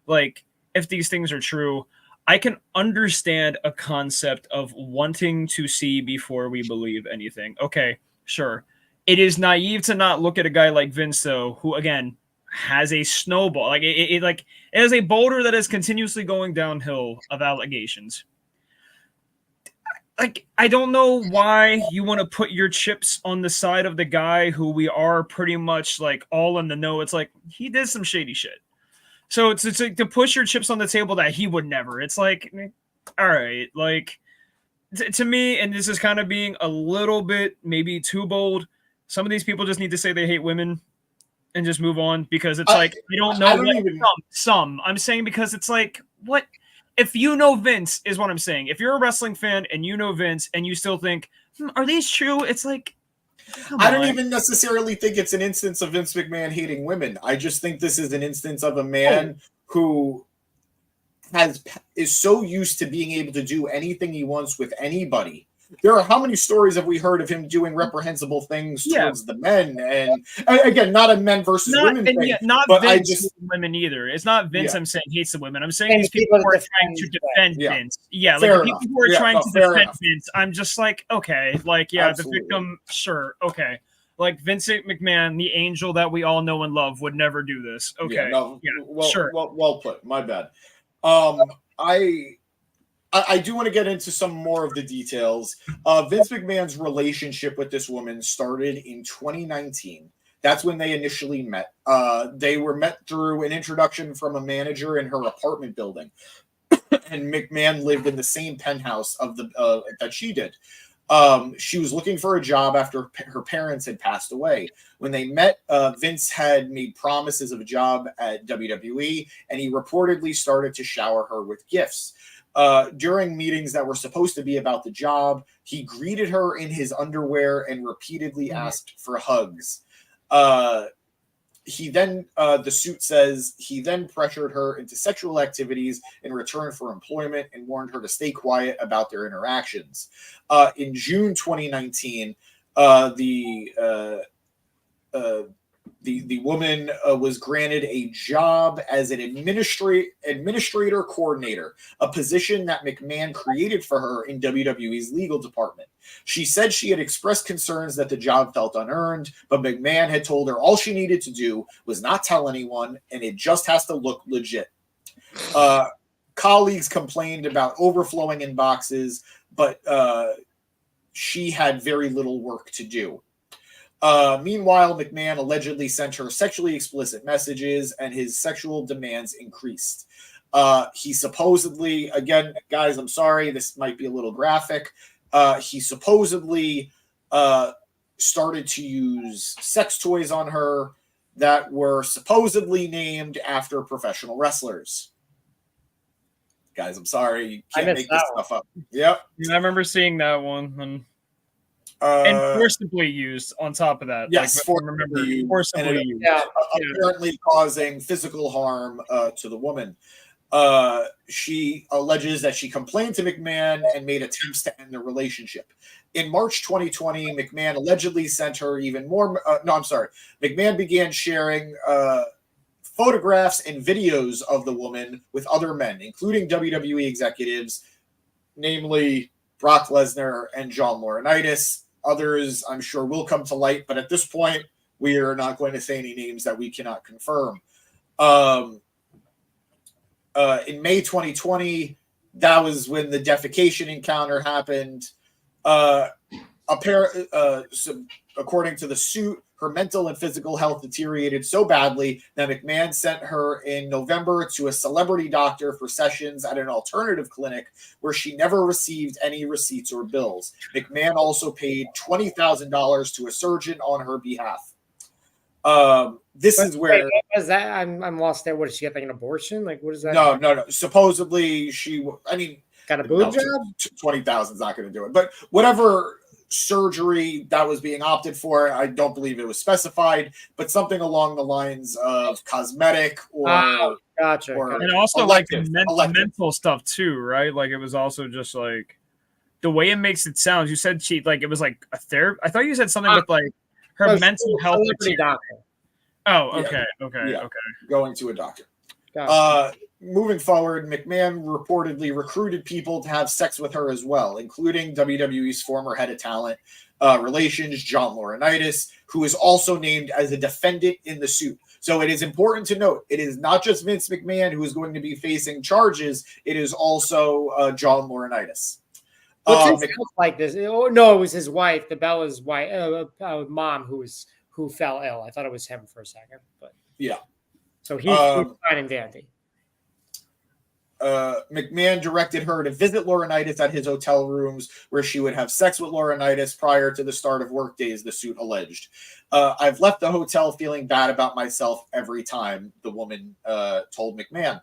like if these things are true, I can understand a concept of wanting to see before we believe anything. Okay, sure. It is naive to not look at a guy like Vince, though, who again has a snowball. Like it is a boulder that is continuously going downhill of allegations. Like, I don't know why you want to put your chips on the side of the guy who we are pretty much like all in the know. It's like he did some shady shit. So it's like to push your chips on the table that he would never. It's like, all right, like to me, and this is kind of being a little bit maybe too bold. Some of these people just need to say they hate women and just move on, because it's like I don't know. I don't even... some. I'm saying because it's like, what if you know Vince is what I'm saying. If you're a wrestling fan and you know Vince and you still think, are these true? It's like, I don't even necessarily think it's an instance of Vince McMahon hating women. I just think this is an instance of a man who is so used to being able to do anything he wants with anybody. How many stories have we heard of him doing reprehensible things towards the men? And again, not a men versus women thing. Yeah, not but Vince women either. It's not Vince I'm saying hates the women. I'm saying these people who are trying to defend Vince. Yeah, like the people who are trying to defend Vince, I'm just like, okay, like, absolutely. The victim, sure, okay. Like Vincent McMahon, the angel that we all know and love, would never do this. Okay, sure. Well put. My bad. I do want to get into some more of the details. Vince McMahon's relationship with this woman started in 2019. That's when they initially met. They were met through an introduction from a manager in her apartment building. And McMahon lived in the same penthouse of that she did. She was looking for a job after her parents had passed away. When they met, Vince had made promises of a job at WWE, and he reportedly started to shower her with gifts. During meetings that were supposed to be about the job, he greeted her in his underwear and repeatedly asked for hugs. He then, the suit says, he then pressured her into sexual activities in return for employment and warned her to stay quiet about their interactions. In June 2019, the woman was granted a job as an administrator coordinator, a position that McMahon created for her in WWE's legal department. She said she had expressed concerns that the job felt unearned, but McMahon had told her all she needed to do was not tell anyone, and it just has to look legit. Colleagues complained about overflowing inboxes, but she had very little work to do. Meanwhile, McMahon allegedly sent her sexually explicit messages, and his sexual demands increased. He supposedly, again, guys, I'm sorry, this might be a little graphic. He supposedly started to use sex toys on her that were supposedly named after professional wrestlers. Guys, I'm sorry, you can't make this stuff up. Yep. I remember seeing that one. And forcibly used on top of that. Yes, forcibly used. Apparently causing physical harm to the woman. She alleges that she complained to McMahon and made attempts to end the relationship. In March 2020, McMahon allegedly sent her even more. McMahon began sharing photographs and videos of the woman with other men, including WWE executives, namely Brock Lesnar and John Laurinaitis. Others, I'm sure, will come to light, but at this point, we are not going to say any names that we cannot confirm. In May 2020, that was when the defecation encounter happened. According to the suit, her mental and physical health deteriorated so badly that McMahon sent her in November to a celebrity doctor for sessions at an alternative clinic where she never received any receipts or bills. McMahon also paid $20,000 to a surgeon on her behalf. I'm lost there. What, did she get like an abortion? Like, what is that? No. Supposedly got a boob job? 20,000 is not going to do it. But whatever surgery that was being opted for, I don't believe it was specified, but something along the lines of cosmetic or gotcha. And also elective. Mental stuff too, right? Like it was also just like the way it makes it sound. You said she like it was like a therapy. I thought you said something with like her mental health. Doctor. Oh, okay. Yeah. Okay. Going to a doctor. Gotcha. moving forward, McMahon reportedly recruited people to have sex with her as well, including WWE's former head of talent relations, John Laurinaitis, who is also named as a defendant in the suit. So it is important to note, it is not just Vince McMahon who is going to be facing charges. It is also John Laurinaitis. What's his like this? Oh, no, it was his wife, the Bella's wife, mom, who fell ill. I thought it was him for a second, but yeah. So he's fine and dandy. McMahon directed her to visit Laurinaitis at his hotel rooms, where she would have sex with Laurinaitis prior to the start of work days, the suit alleged. I've left the hotel feeling bad about myself every time, the woman told McMahon.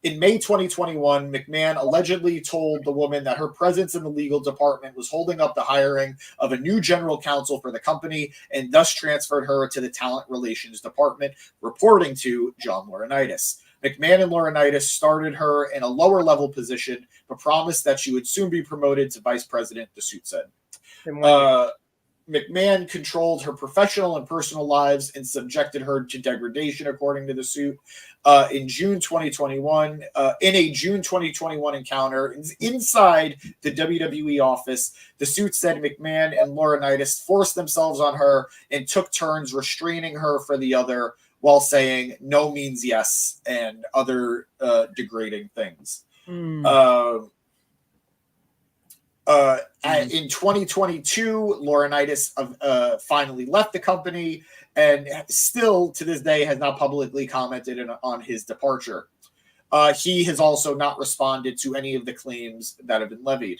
In May 2021, McMahon allegedly told the woman that her presence in the legal department was holding up the hiring of a new general counsel for the company, and thus transferred her to the talent relations department, reporting to John Laurinaitis. McMahon and Laurinaitis started her in a lower level position, but promised that she would soon be promoted to vice president, the suit said. McMahon controlled her professional and personal lives and subjected her to degradation, according to the suit. In a June 2021 encounter inside the WWE office, the suit said McMahon and Laurinaitis forced themselves on her and took turns restraining her for the other, while saying no means yes and other degrading things. In 2022, Laurinaitis finally left the company and still to this day has not publicly commented on his departure. He has also not responded to any of the claims that have been levied.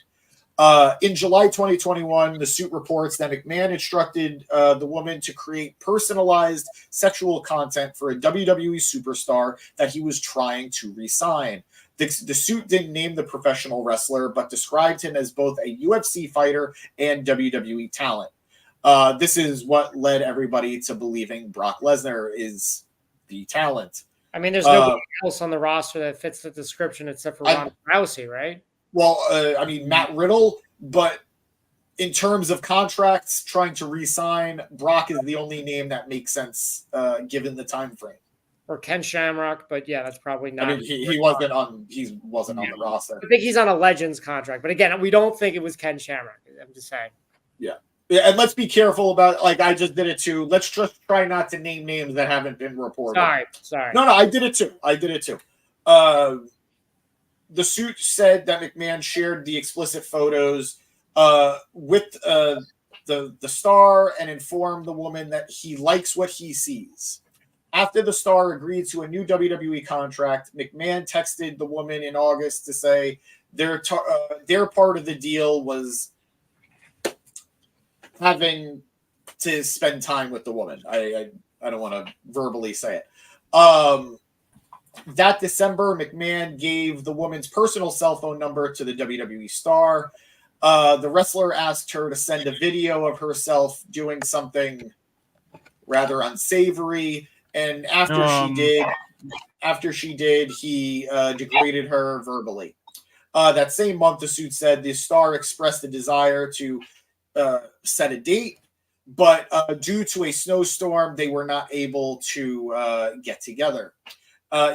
In July 2021, the suit reports that McMahon instructed the woman to create personalized sexual content for a WWE superstar that he was trying to re-sign. The suit didn't name the professional wrestler, but described him as both a UFC fighter and WWE talent. This is what led everybody to believing Brock Lesnar is the talent. I mean, there's nobody else on the roster that fits the description except for Ronda Rousey, right? Well, I mean, Matt Riddle, but in terms of contracts, trying to re-sign, Brock is the only name that makes sense given the time frame. Or Ken Shamrock, but yeah, that's probably not. I mean, he wasn't on the roster. I think he's on a Legends contract, but again, we don't think it was Ken Shamrock. I'm just saying. Yeah, and let's be careful about, like I just did it too. Let's just try not to name names that haven't been reported. Sorry. No, I did it too. The suit said that McMahon shared the explicit photos with the star and informed the woman that he likes what he sees. After the star agreed to a new WWE contract, McMahon texted the woman in August to say their part of the deal was having to spend time with the woman. I don't want to verbally say it. That December, McMahon gave the woman's personal cell phone number to the WWE star. The wrestler asked her to send a video of herself doing something rather unsavory. And after she did, he degraded her verbally. That same month, the suit said the star expressed a desire to set a date, but due to a snowstorm, they were not able to get together.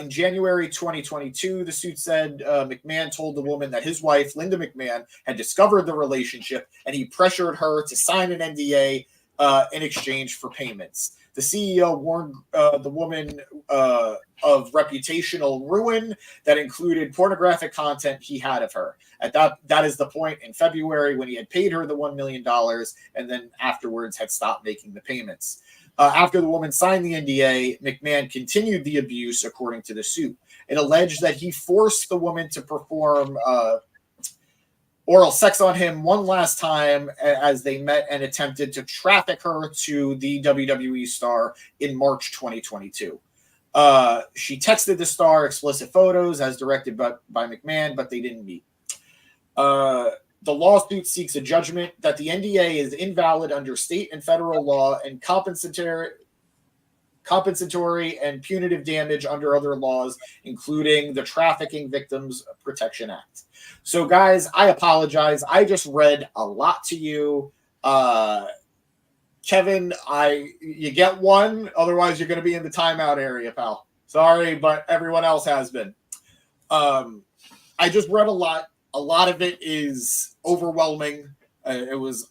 In January 2022, the suit said McMahon told the woman that his wife, Linda McMahon, had discovered the relationship, and he pressured her to sign an NDA in exchange for payments. The CEO warned the woman of reputational ruin that included pornographic content he had of her. That is the point in February when he had paid her the $1 million and then afterwards had stopped making the payments. After the woman signed the NDA, McMahon continued the abuse, according to the suit. It alleged that he forced the woman to perform oral sex on him one last time as they met and attempted to traffic her to the WWE star in March 2022. She texted the star explicit photos as directed by McMahon, but they didn't meet. The lawsuit seeks a judgment that the NDA is invalid under state and federal law and compensatory and punitive damage under other laws, including the Trafficking Victims Protection Act. So, guys, I apologize. I just read a lot to you. Kevin, you get one. Otherwise, you're going to be in the timeout area, pal. Sorry, but everyone else has been. I just read a lot. A lot of it is overwhelming. It was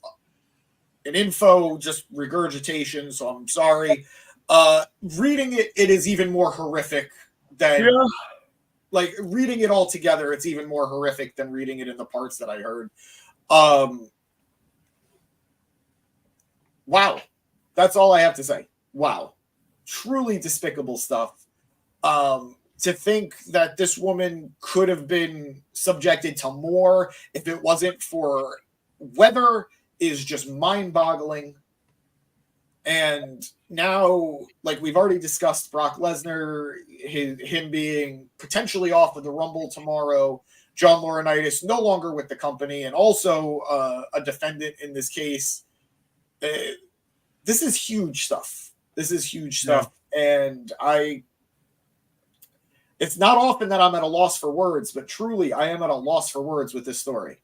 an info, just regurgitation, so I'm sorry. Reading it, it is even more horrific than... Yeah. Like, reading it all together, it's even more horrific than reading it in the parts that I heard. Wow. That's all I have to say. Wow. Truly despicable stuff. To think that this woman could have been subjected to more if it wasn't for weather is just mind-boggling. And now, like we've already discussed, Brock Lesnar, him being potentially off of the Rumble tomorrow, John Laurinaitis no longer with the company, and also a defendant in this case. This is huge stuff. This is huge stuff. Yeah. And it's not often that I'm at a loss for words, but truly I am at a loss for words with this story.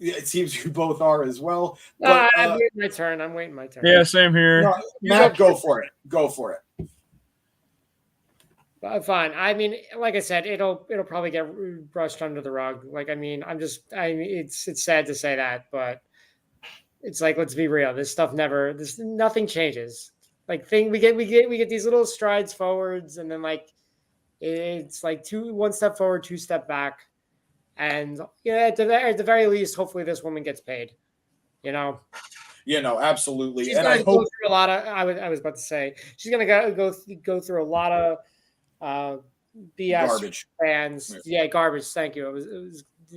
It seems you both are as well. But, I'm waiting my turn. I'm waiting my turn. Yeah, same here. No, Matt, go for it. Go for it. Fine. I mean, like I said, it'll probably get brushed under the rug. Like, I mean, it's sad to say that, but it's like, let's be real. This stuff nothing changes. Like, we get these little strides forwards, and then like it's like one step forward, two step back, and at the very least, hopefully this woman gets paid. Absolutely. She's and gonna I go hope through a lot of. I was about to say she's gonna go through a lot of BS garbage fans. Yeah, garbage. Thank you. I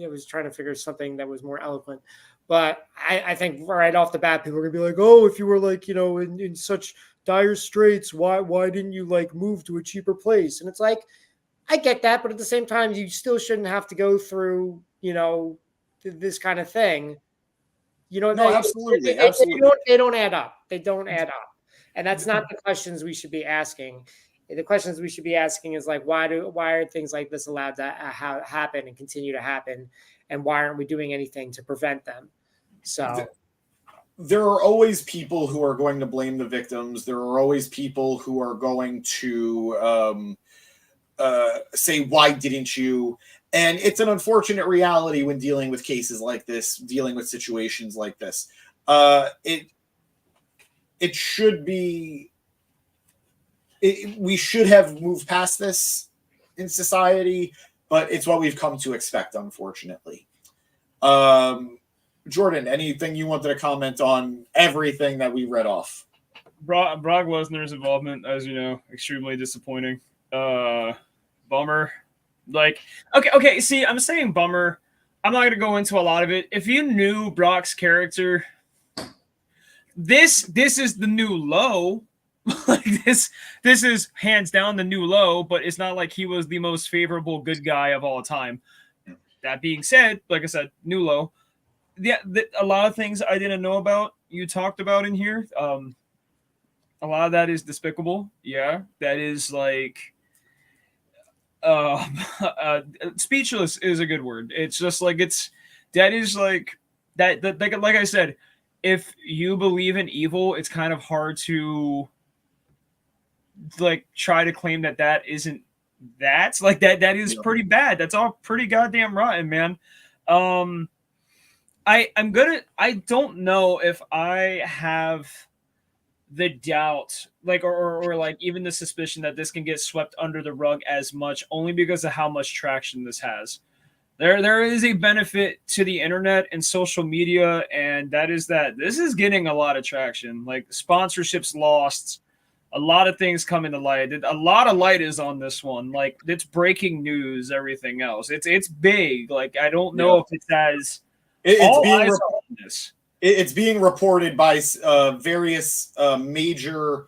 was trying to figure something that was more eloquent, but I think right off the bat, people are gonna be like, "Oh, if you were like in such dire straits, why didn't you like move to a cheaper place?" And it's like, I get that, but at the same time, you still shouldn't have to go through this kind of thing. No, absolutely. They don't add up. They don't add up, and that's not the questions we should be asking. The questions we should be asking is like, why are things like this allowed to happen and continue to happen, and why aren't we doing anything to prevent them? So there are always people who are going to blame the victims. There are always people who are going to say, why didn't you? And it's an unfortunate reality when dealing with cases like this, dealing with situations like this. It should be... we should have moved past this in society, but it's what we've come to expect, unfortunately. Jordan, anything you wanted to comment on everything that we read off? Brock Lesnar's involvement, as you know, extremely disappointing. Bummer. Like, okay. See, I'm saying bummer. I'm not going to go into a lot of it. If you knew Brock's character, this is the new low. Like this is hands down the new low, but it's not like he was the most favorable good guy of all time. That being said, like I said, new low. Yeah, a lot of things I didn't know about, you talked about in here. A lot of that is despicable. Yeah, that is like speechless is a good word. It's just like like I said, if you believe in evil, it's kind of hard to like try to claim that isn't that. Like that is pretty bad. That's all pretty goddamn rotten, man. I don't know if I have the doubt, like, or like even the suspicion that this can get swept under the rug as much, only because of how much traction this has. There is a benefit to the internet and social media, and that is that this is getting a lot of traction. Like sponsorships lost, a lot of things come into light. A lot of light is on this one. Like it's breaking news, everything else. It's big. Like I don't know if it's as it's being reported by various major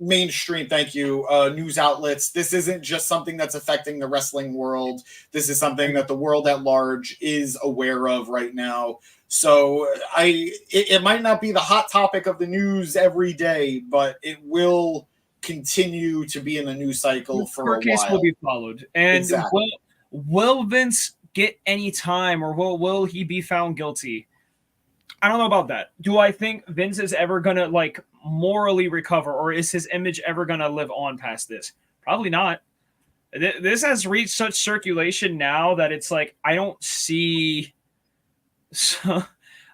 mainstream thank you news outlets. This isn't just something that's affecting the wrestling world. This is something that the world at large is aware of right now. So it might not be the hot topic of the news every day, but it will continue to be in the news cycle for a case while. Will be followed. And exactly. Will Vince get any time, or will he be found guilty? I don't know about that. Do I think Vince is ever gonna like morally recover, or is his image ever gonna live on past this? Probably not. This has reached such circulation now that it's like I don't see. So,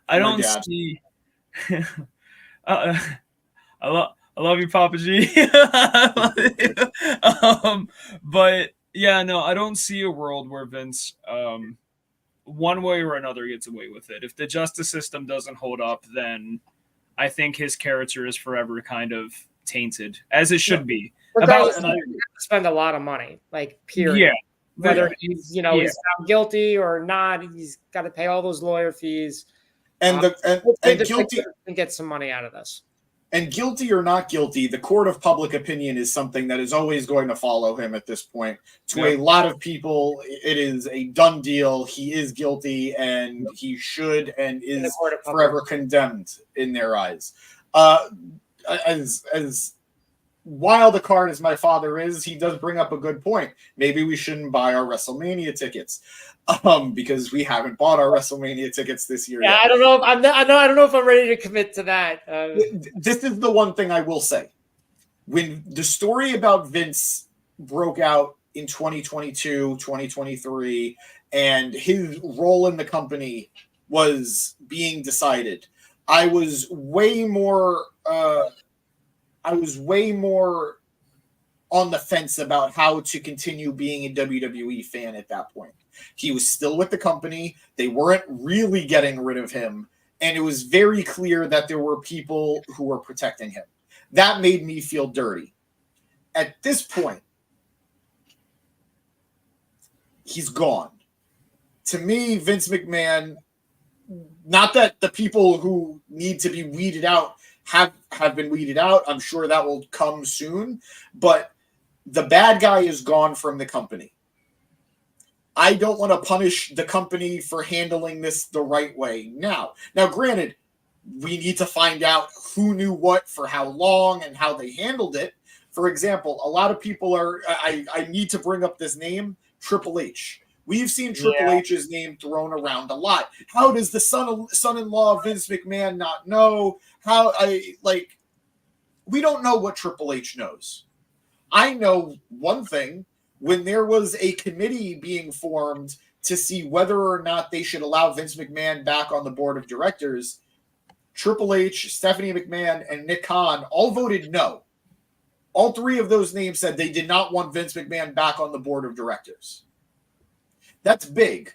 I don't see. uh, I love you, Papa G. But yeah, no, I don't see a world where Vince, one way or another, gets away with it. If the justice system doesn't hold up, then I think his character is forever kind of tainted, as it should be. Regardless, you have to spend a lot of money, like period. Yeah. Whether he's he's found guilty or not, he's got to pay all those lawyer fees. And guilty and get some money out of this. And guilty or not guilty, the court of public opinion is something that is always going to follow him at this point. To a lot of people, it is a done deal. He is guilty, and he should and is forever condemned in their eyes. As wild a card as my father is, he does bring up a good point. Maybe we shouldn't buy our WrestleMania tickets. Because we haven't bought our WrestleMania tickets this year. Yeah, yet. I don't know. I don't know if I'm ready to commit to that. This is the one thing I will say. When the story about Vince broke out in 2022, 2023, and his role in the company was being decided, I was way more on the fence about how to continue being a WWE fan at that point. He was still with the company. They weren't really getting rid of him. And it was very clear that there were people who were protecting him. That made me feel dirty. At this point, he's gone. To me, Vince McMahon, not that the people who need to be weeded out have been weeded out. I'm sure that will come soon. But the bad guy is gone from the company. I don't want to punish the company for handling this the right way now. Now, granted, we need to find out who knew what for how long and how they handled it. For example, a lot of people are, I need to bring up this name, Triple H. We've seen Triple H's name thrown around a lot. How does the son-in-law of Vince McMahon not know? We don't know what Triple H knows. I know one thing. When there was a committee being formed to see whether or not they should allow Vince McMahon back on the board of directors, Triple H, Stephanie McMahon, and Nick Khan all voted no. All three of those names said they did not want Vince McMahon back on the board of directors. That's big.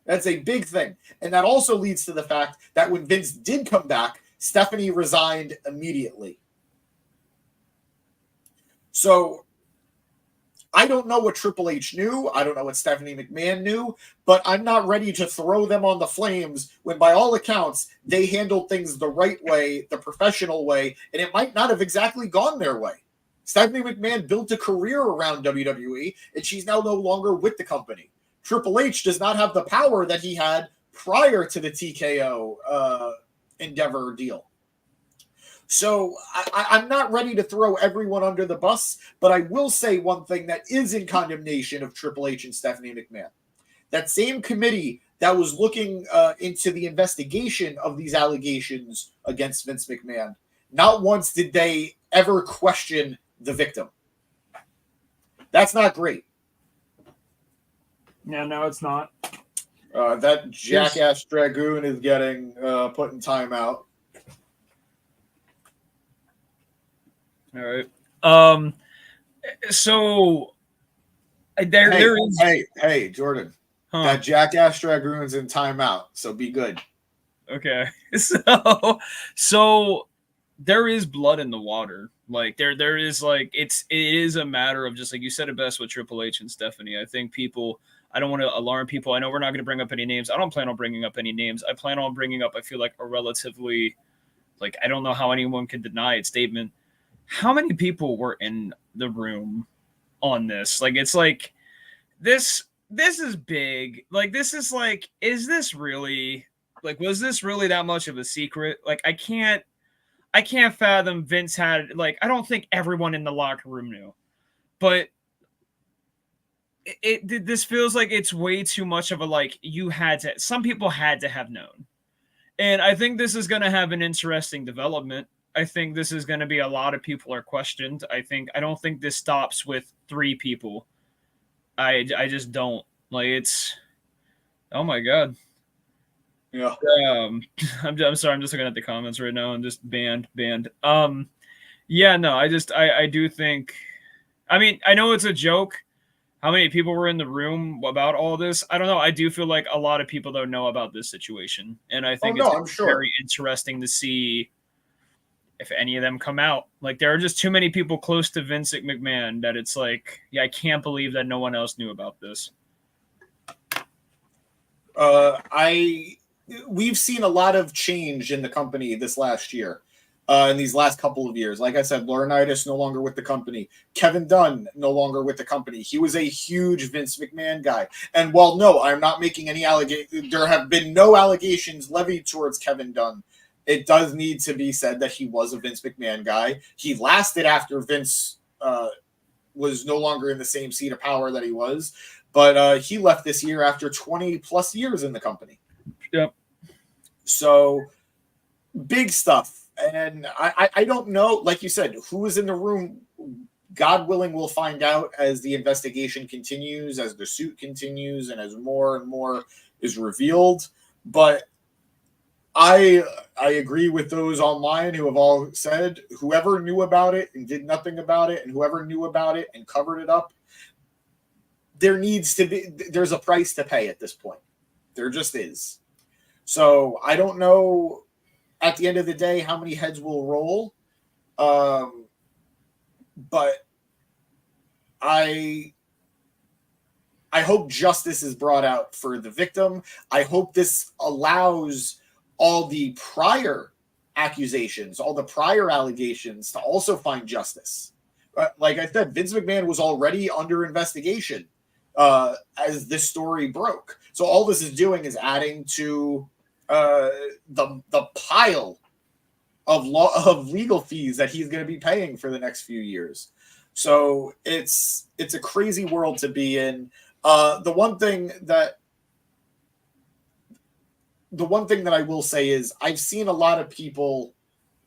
That's a big thing. And that also leads to the fact that when Vince did come back, Stephanie resigned immediately. So I don't know what Triple H knew. I don't know what Stephanie McMahon knew, but I'm not ready to throw them on the flames when, by all accounts, they handled things the right way, the professional way, and it might not have exactly gone their way. Stephanie McMahon built a career around WWE, and she's now no longer with the company. Triple H does not have the power that he had prior to the TKO Endeavor deal. So I'm not ready to throw everyone under the bus, but I will say one thing that is in condemnation of Triple H and Stephanie McMahon. That same committee that was looking into the investigation of these allegations against Vince McMahon, not once did they ever question the victim. That's not great. Yeah, no, it's not. That jackass Dragoon is getting put in timeout. All right. So there is. Hey, Jordan. Huh. That jackass Dragoon's in timeout, so be good. Okay. So there is blood in the water. Like there is like it is a matter of just like you said it best with Triple H and Stephanie. I think people. I don't want to alarm people. I know we're not going to bring up any names. I don't plan on bringing up any names. I plan on bringing up. I feel like a relatively, like I don't know how anyone can deny it statement. How many people were in the room on this? Like, it's like, this is big. Like, this is like, is this really, like, was this really that much of a secret? Like, I can't fathom Vince had, like, I don't think everyone in the locker room knew. But this feels like it's way too much of a, like, some people had to have known. And I think this is going to have an interesting development. I think this is going to be a lot of people are questioned. I don't think this stops with 3 people. I just don't. Like, it's, oh my God. Yeah. I'm sorry. I'm just looking at the comments right now and just banned. Yeah, no, I do think, I mean, I know it's a joke. How many people were in the room about all this? I don't know. I do feel like a lot of people don't know about this situation. And I think I'm sure. Very interesting to see if any of them come out. Like, there are just too many people close to Vince McMahon that it's like, yeah, I can't believe that no one else knew about this. We've seen a lot of change in the company this last year. In these last couple of years. Like I said, Laurinaitis no longer with the company. Kevin Dunn no longer with the company. He was a huge Vince McMahon guy. And while no, I'm not making any allegations, there have been no allegations levied towards Kevin Dunn. It does need to be said that he was a Vince McMahon guy. He lasted after Vince was no longer in the same seat of power that he was. But he left this year after 20 plus years in the company. Yep. So big stuff. And I don't know, like you said, who is in the room. God willing, we'll find out as the investigation continues, as the suit continues, and as more and more is revealed. But I agree with those online who have all said whoever knew about it and did nothing about it, and whoever knew about it and covered it up, there's a price to pay at this point. There just is. So I don't know at the end of the day how many heads will roll. But I hope justice is brought out for the victim. I hope this allows all the prior accusations, all the prior allegations to also find justice. Like I said, Vince McMahon was already under investigation as this story broke. So all this is doing is adding to the pile of legal fees that he's going to be paying for the next few years. So it's a crazy world to be in. The one thing that I will say is I've seen a lot of people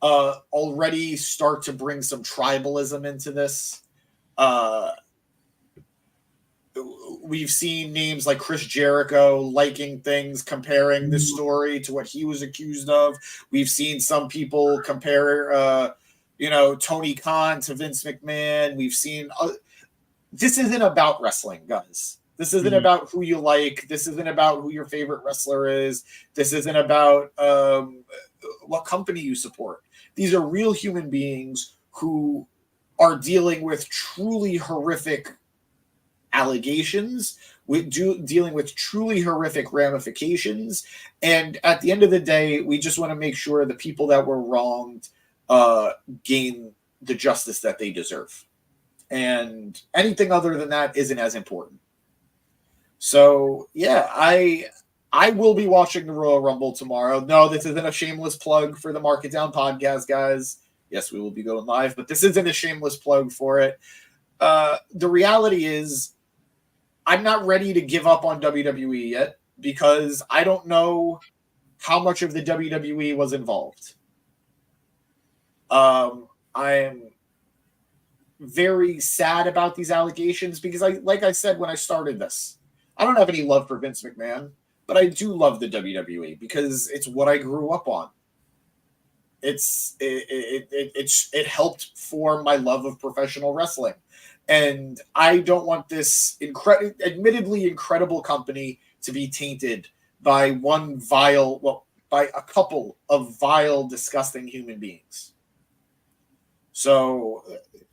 already start to bring some tribalism into this. We've seen names like Chris Jericho liking things, comparing this story to what he was accused of. We've seen some people compare, Tony Khan to Vince McMahon. We've seen this isn't about wrestling, guys. This isn't about who you like. This isn't about who your favorite wrestler is. This isn't about what company you support. These are real human beings who are dealing with truly horrific allegations, dealing with truly horrific ramifications. And at the end of the day, we just want to make sure the people that were wronged gain the justice that they deserve. And anything other than that isn't as important. So, yeah, I will be watching the Royal Rumble tomorrow. No, this isn't a shameless plug for the Mark It Down podcast, guys. Yes, we will be going live, but this isn't a shameless plug for it. The reality is I'm not ready to give up on WWE yet because I don't know how much of the WWE was involved. I am very sad about these allegations because like I said when I started this, I don't have any love for Vince McMahon, but I do love the WWE because it's what I grew up on. It helped form my love of professional wrestling. And I don't want this admittedly incredible company to be tainted by by a couple of vile, disgusting human beings. So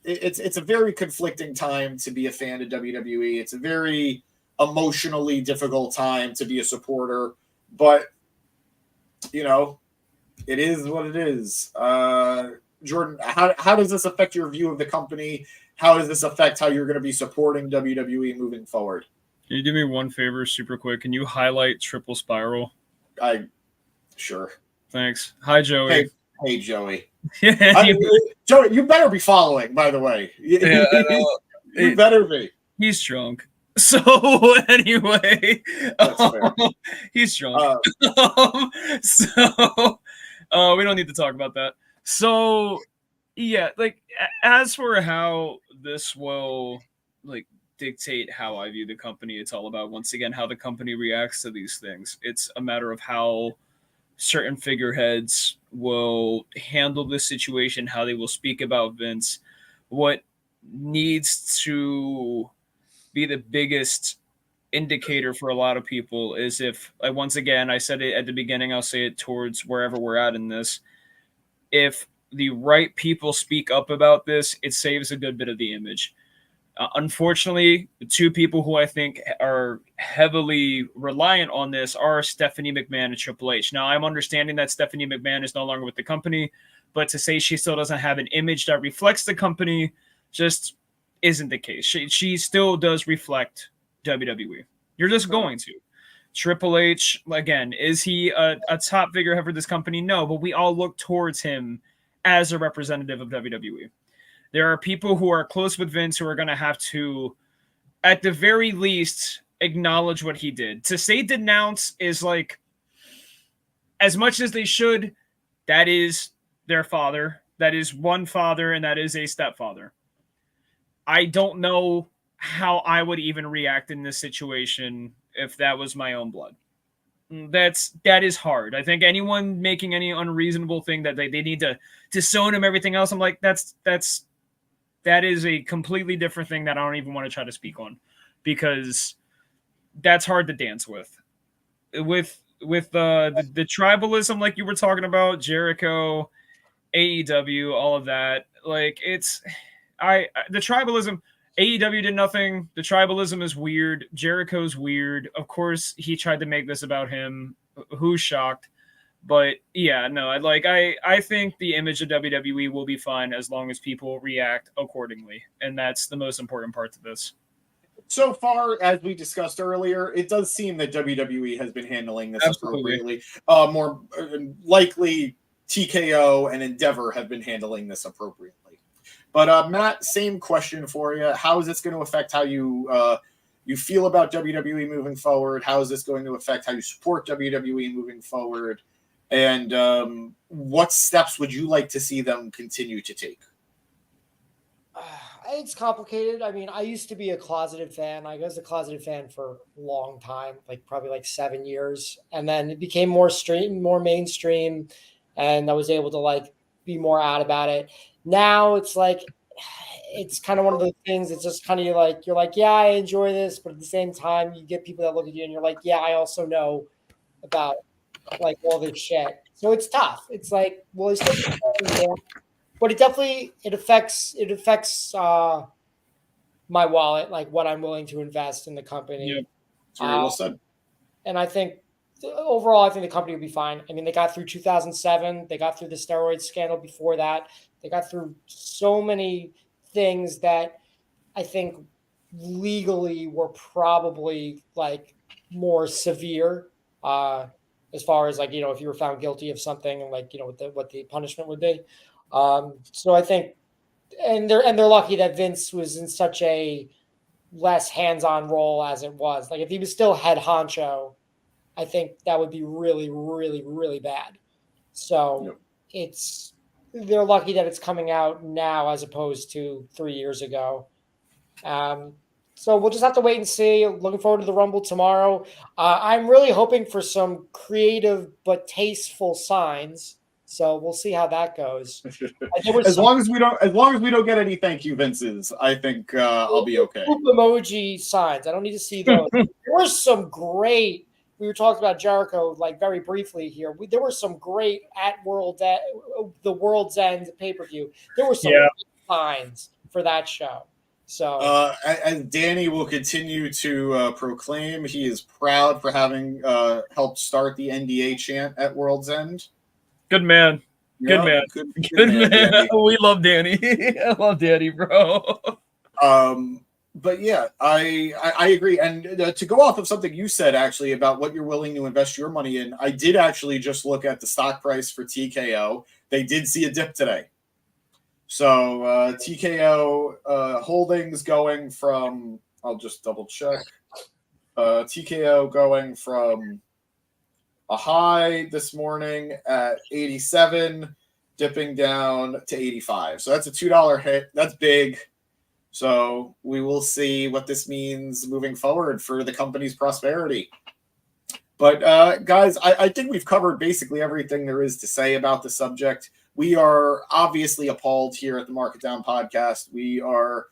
it's a very conflicting time to be a fan of WWE. It's a very emotionally difficult time to be a supporter, but it is what it is. Jordan, how does this affect your view of the company? How does this affect how you're going to be supporting WWE moving forward? Can you do me one favor super quick? Can you highlight Triple Spiral? Sure. Thanks. Hi, Joey. Hey Joey. Yeah, Joey, you better be following, by the way. Yeah, I know. You better be. He's drunk. So anyway, he's drunk. So we don't need to talk about that. So yeah, like as for how this will like dictate how I view the company, it's all about once again how the company reacts to these things. It's a matter of how certain figureheads will handle this situation, how they will speak about Vince, what needs to be the biggest indicator for a lot of people is if, like, once again, I said it at the beginning, I'll say it towards wherever we're at in this. If the right people speak up about this, it saves a good bit of the image. Unfortunately, the two people who I think are heavily reliant on this are Stephanie McMahon and Triple H. Now, I'm understanding that Stephanie McMahon is no longer with the company, but to say she still doesn't have an image that reflects the company just isn't the case. She still does reflect WWE. You're just going to. Triple H, again, is he a top figurehead for this company? No, but we all look towards him as a representative of WWE. There are people who are close with Vince who are going to have to, at the very least, acknowledge what he did. To say denounce is like, as much as they should, that is their father. That is one father, and that is a stepfather. I don't know how I would even react in this situation if that was my own blood. That is hard. I think anyone making any unreasonable thing that they need to disown him, everything else, I'm like, that is a completely different thing that I don't even want to try to speak on, because that's hard to dance with. With the tribalism, like you were talking about, Jericho, AEW, all of that, like the tribalism. AEW did nothing. The tribalism is weird. Jericho's weird. Of course, he tried to make this about him. Who's shocked? But yeah, no, I think the image of WWE will be fine as long as people react accordingly. And that's the most important part to this. So far, as we discussed earlier, it does seem that WWE has been handling this appropriately. More likely, TKO and Endeavor have been handling this appropriately. But Matt, same question for you. How is this going to affect how you feel about WWE moving forward? How is this going to affect how you support WWE moving forward? And what steps would you like to see them continue to take? It's complicated. I mean, I used to be a closeted fan. I was a closeted fan for a long time, probably 7 years. And then it became more mainstream, and I was able to be more out about it. Now it's it's kind of one of those things. It's just kind of you're like, yeah, I enjoy this, but at the same time, you get people that look at you and you're like, yeah, I also know about all this shit. So it's tough. It's well, it's still more, but it affects my wallet, what I'm willing to invest in the company. Yeah, it's very well said. And I think overall, I think the company will be fine. I mean, they got through 2007. They got through the steroid scandal before that. They got through so many things that I think legally were probably more severe as far as if you were found guilty of something and what the punishment would be. So I think, and they're lucky that Vince was in such a less hands-on role as it was. If he was still head honcho, I think that would be really, really, really bad. So they're lucky that it's coming out now as opposed to 3 years ago. So we'll just have to wait and see. Looking forward to the Rumble tomorrow. I'm really hoping for some creative but tasteful signs. So we'll see how that goes. As long as we don't get any thank you Vinces, I think I'll be okay. Emoji signs. I don't need to see those. There were some great. We were talking about Jericho very briefly here. There were some great at the World's End pay-per-view. There were some signs for that show. So and Danny will continue to proclaim he is proud for having helped start the NDA chant at World's End. Good man. Good man. Good man. We love Danny. I love Danny, bro. But yeah, I agree. And to go off of something you said actually about what you're willing to invest your money in, I did actually just look at the stock price for TKO. They did see a dip today. So TKO holdings going from I'll just double check. TKO going from a high this morning at 87, dipping down to 85. So that's a $2 hit. That's big. So we will see what this means moving forward for the company's prosperity. But guys, I think we've covered basically everything there is to say about the subject. We are obviously appalled here at the Market Down podcast. We are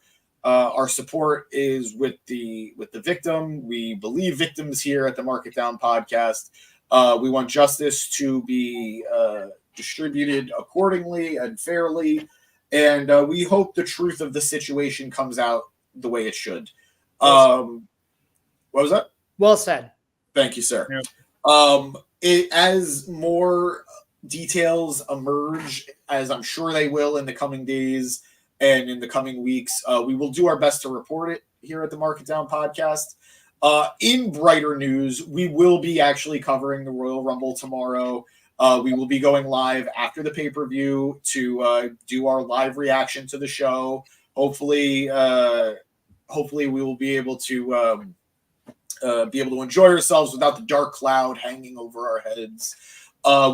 our support is with the victim. We believe victims here at the Market Down podcast. We want justice to be distributed accordingly and fairly, and we hope the truth of the situation comes out the way it should. What was that? Well said. Thank you, sir. Yeah. As more details emerge, as I'm sure they will in the coming days and in the coming weeks, we will do our best to report it here at the Market Down podcast. In brighter news, we will be actually covering the Royal Rumble tomorrow. We will be going live after the pay-per-view to do our live reaction to the show. Hopefully we will be able to enjoy ourselves without the dark cloud hanging over our heads.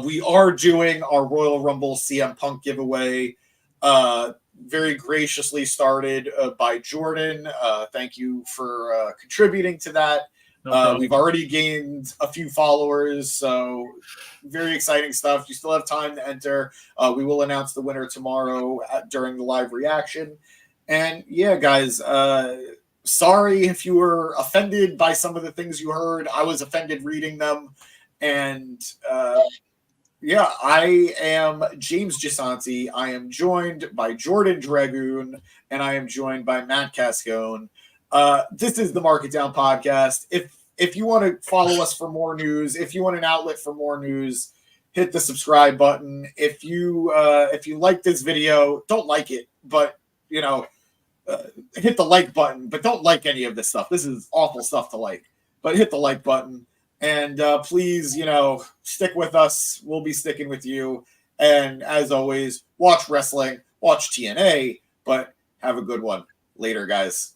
We are doing our Royal Rumble CM Punk giveaway, very graciously started by Jordan. Thank you for contributing to that. We've already gained a few followers, so very exciting stuff. You still have time to enter. We will announce the winner tomorrow during the live reaction. And yeah, guys, sorry if you were offended by some of the things you heard. I was offended reading them. And yeah, I am James Gisanti. I am joined by Jordan Dragoon, and I am joined by Matt Cascone. This is the Market Down podcast. If you want to follow us for more news, if you want an outlet for more news, hit the subscribe button. If you like this video, don't like it, but hit the like button, but don't like any of this stuff. This is awful stuff to like, but hit the like button. And please, stick with us. We'll be sticking with you. And as always, watch wrestling, watch TNA, but have a good one. Later, guys.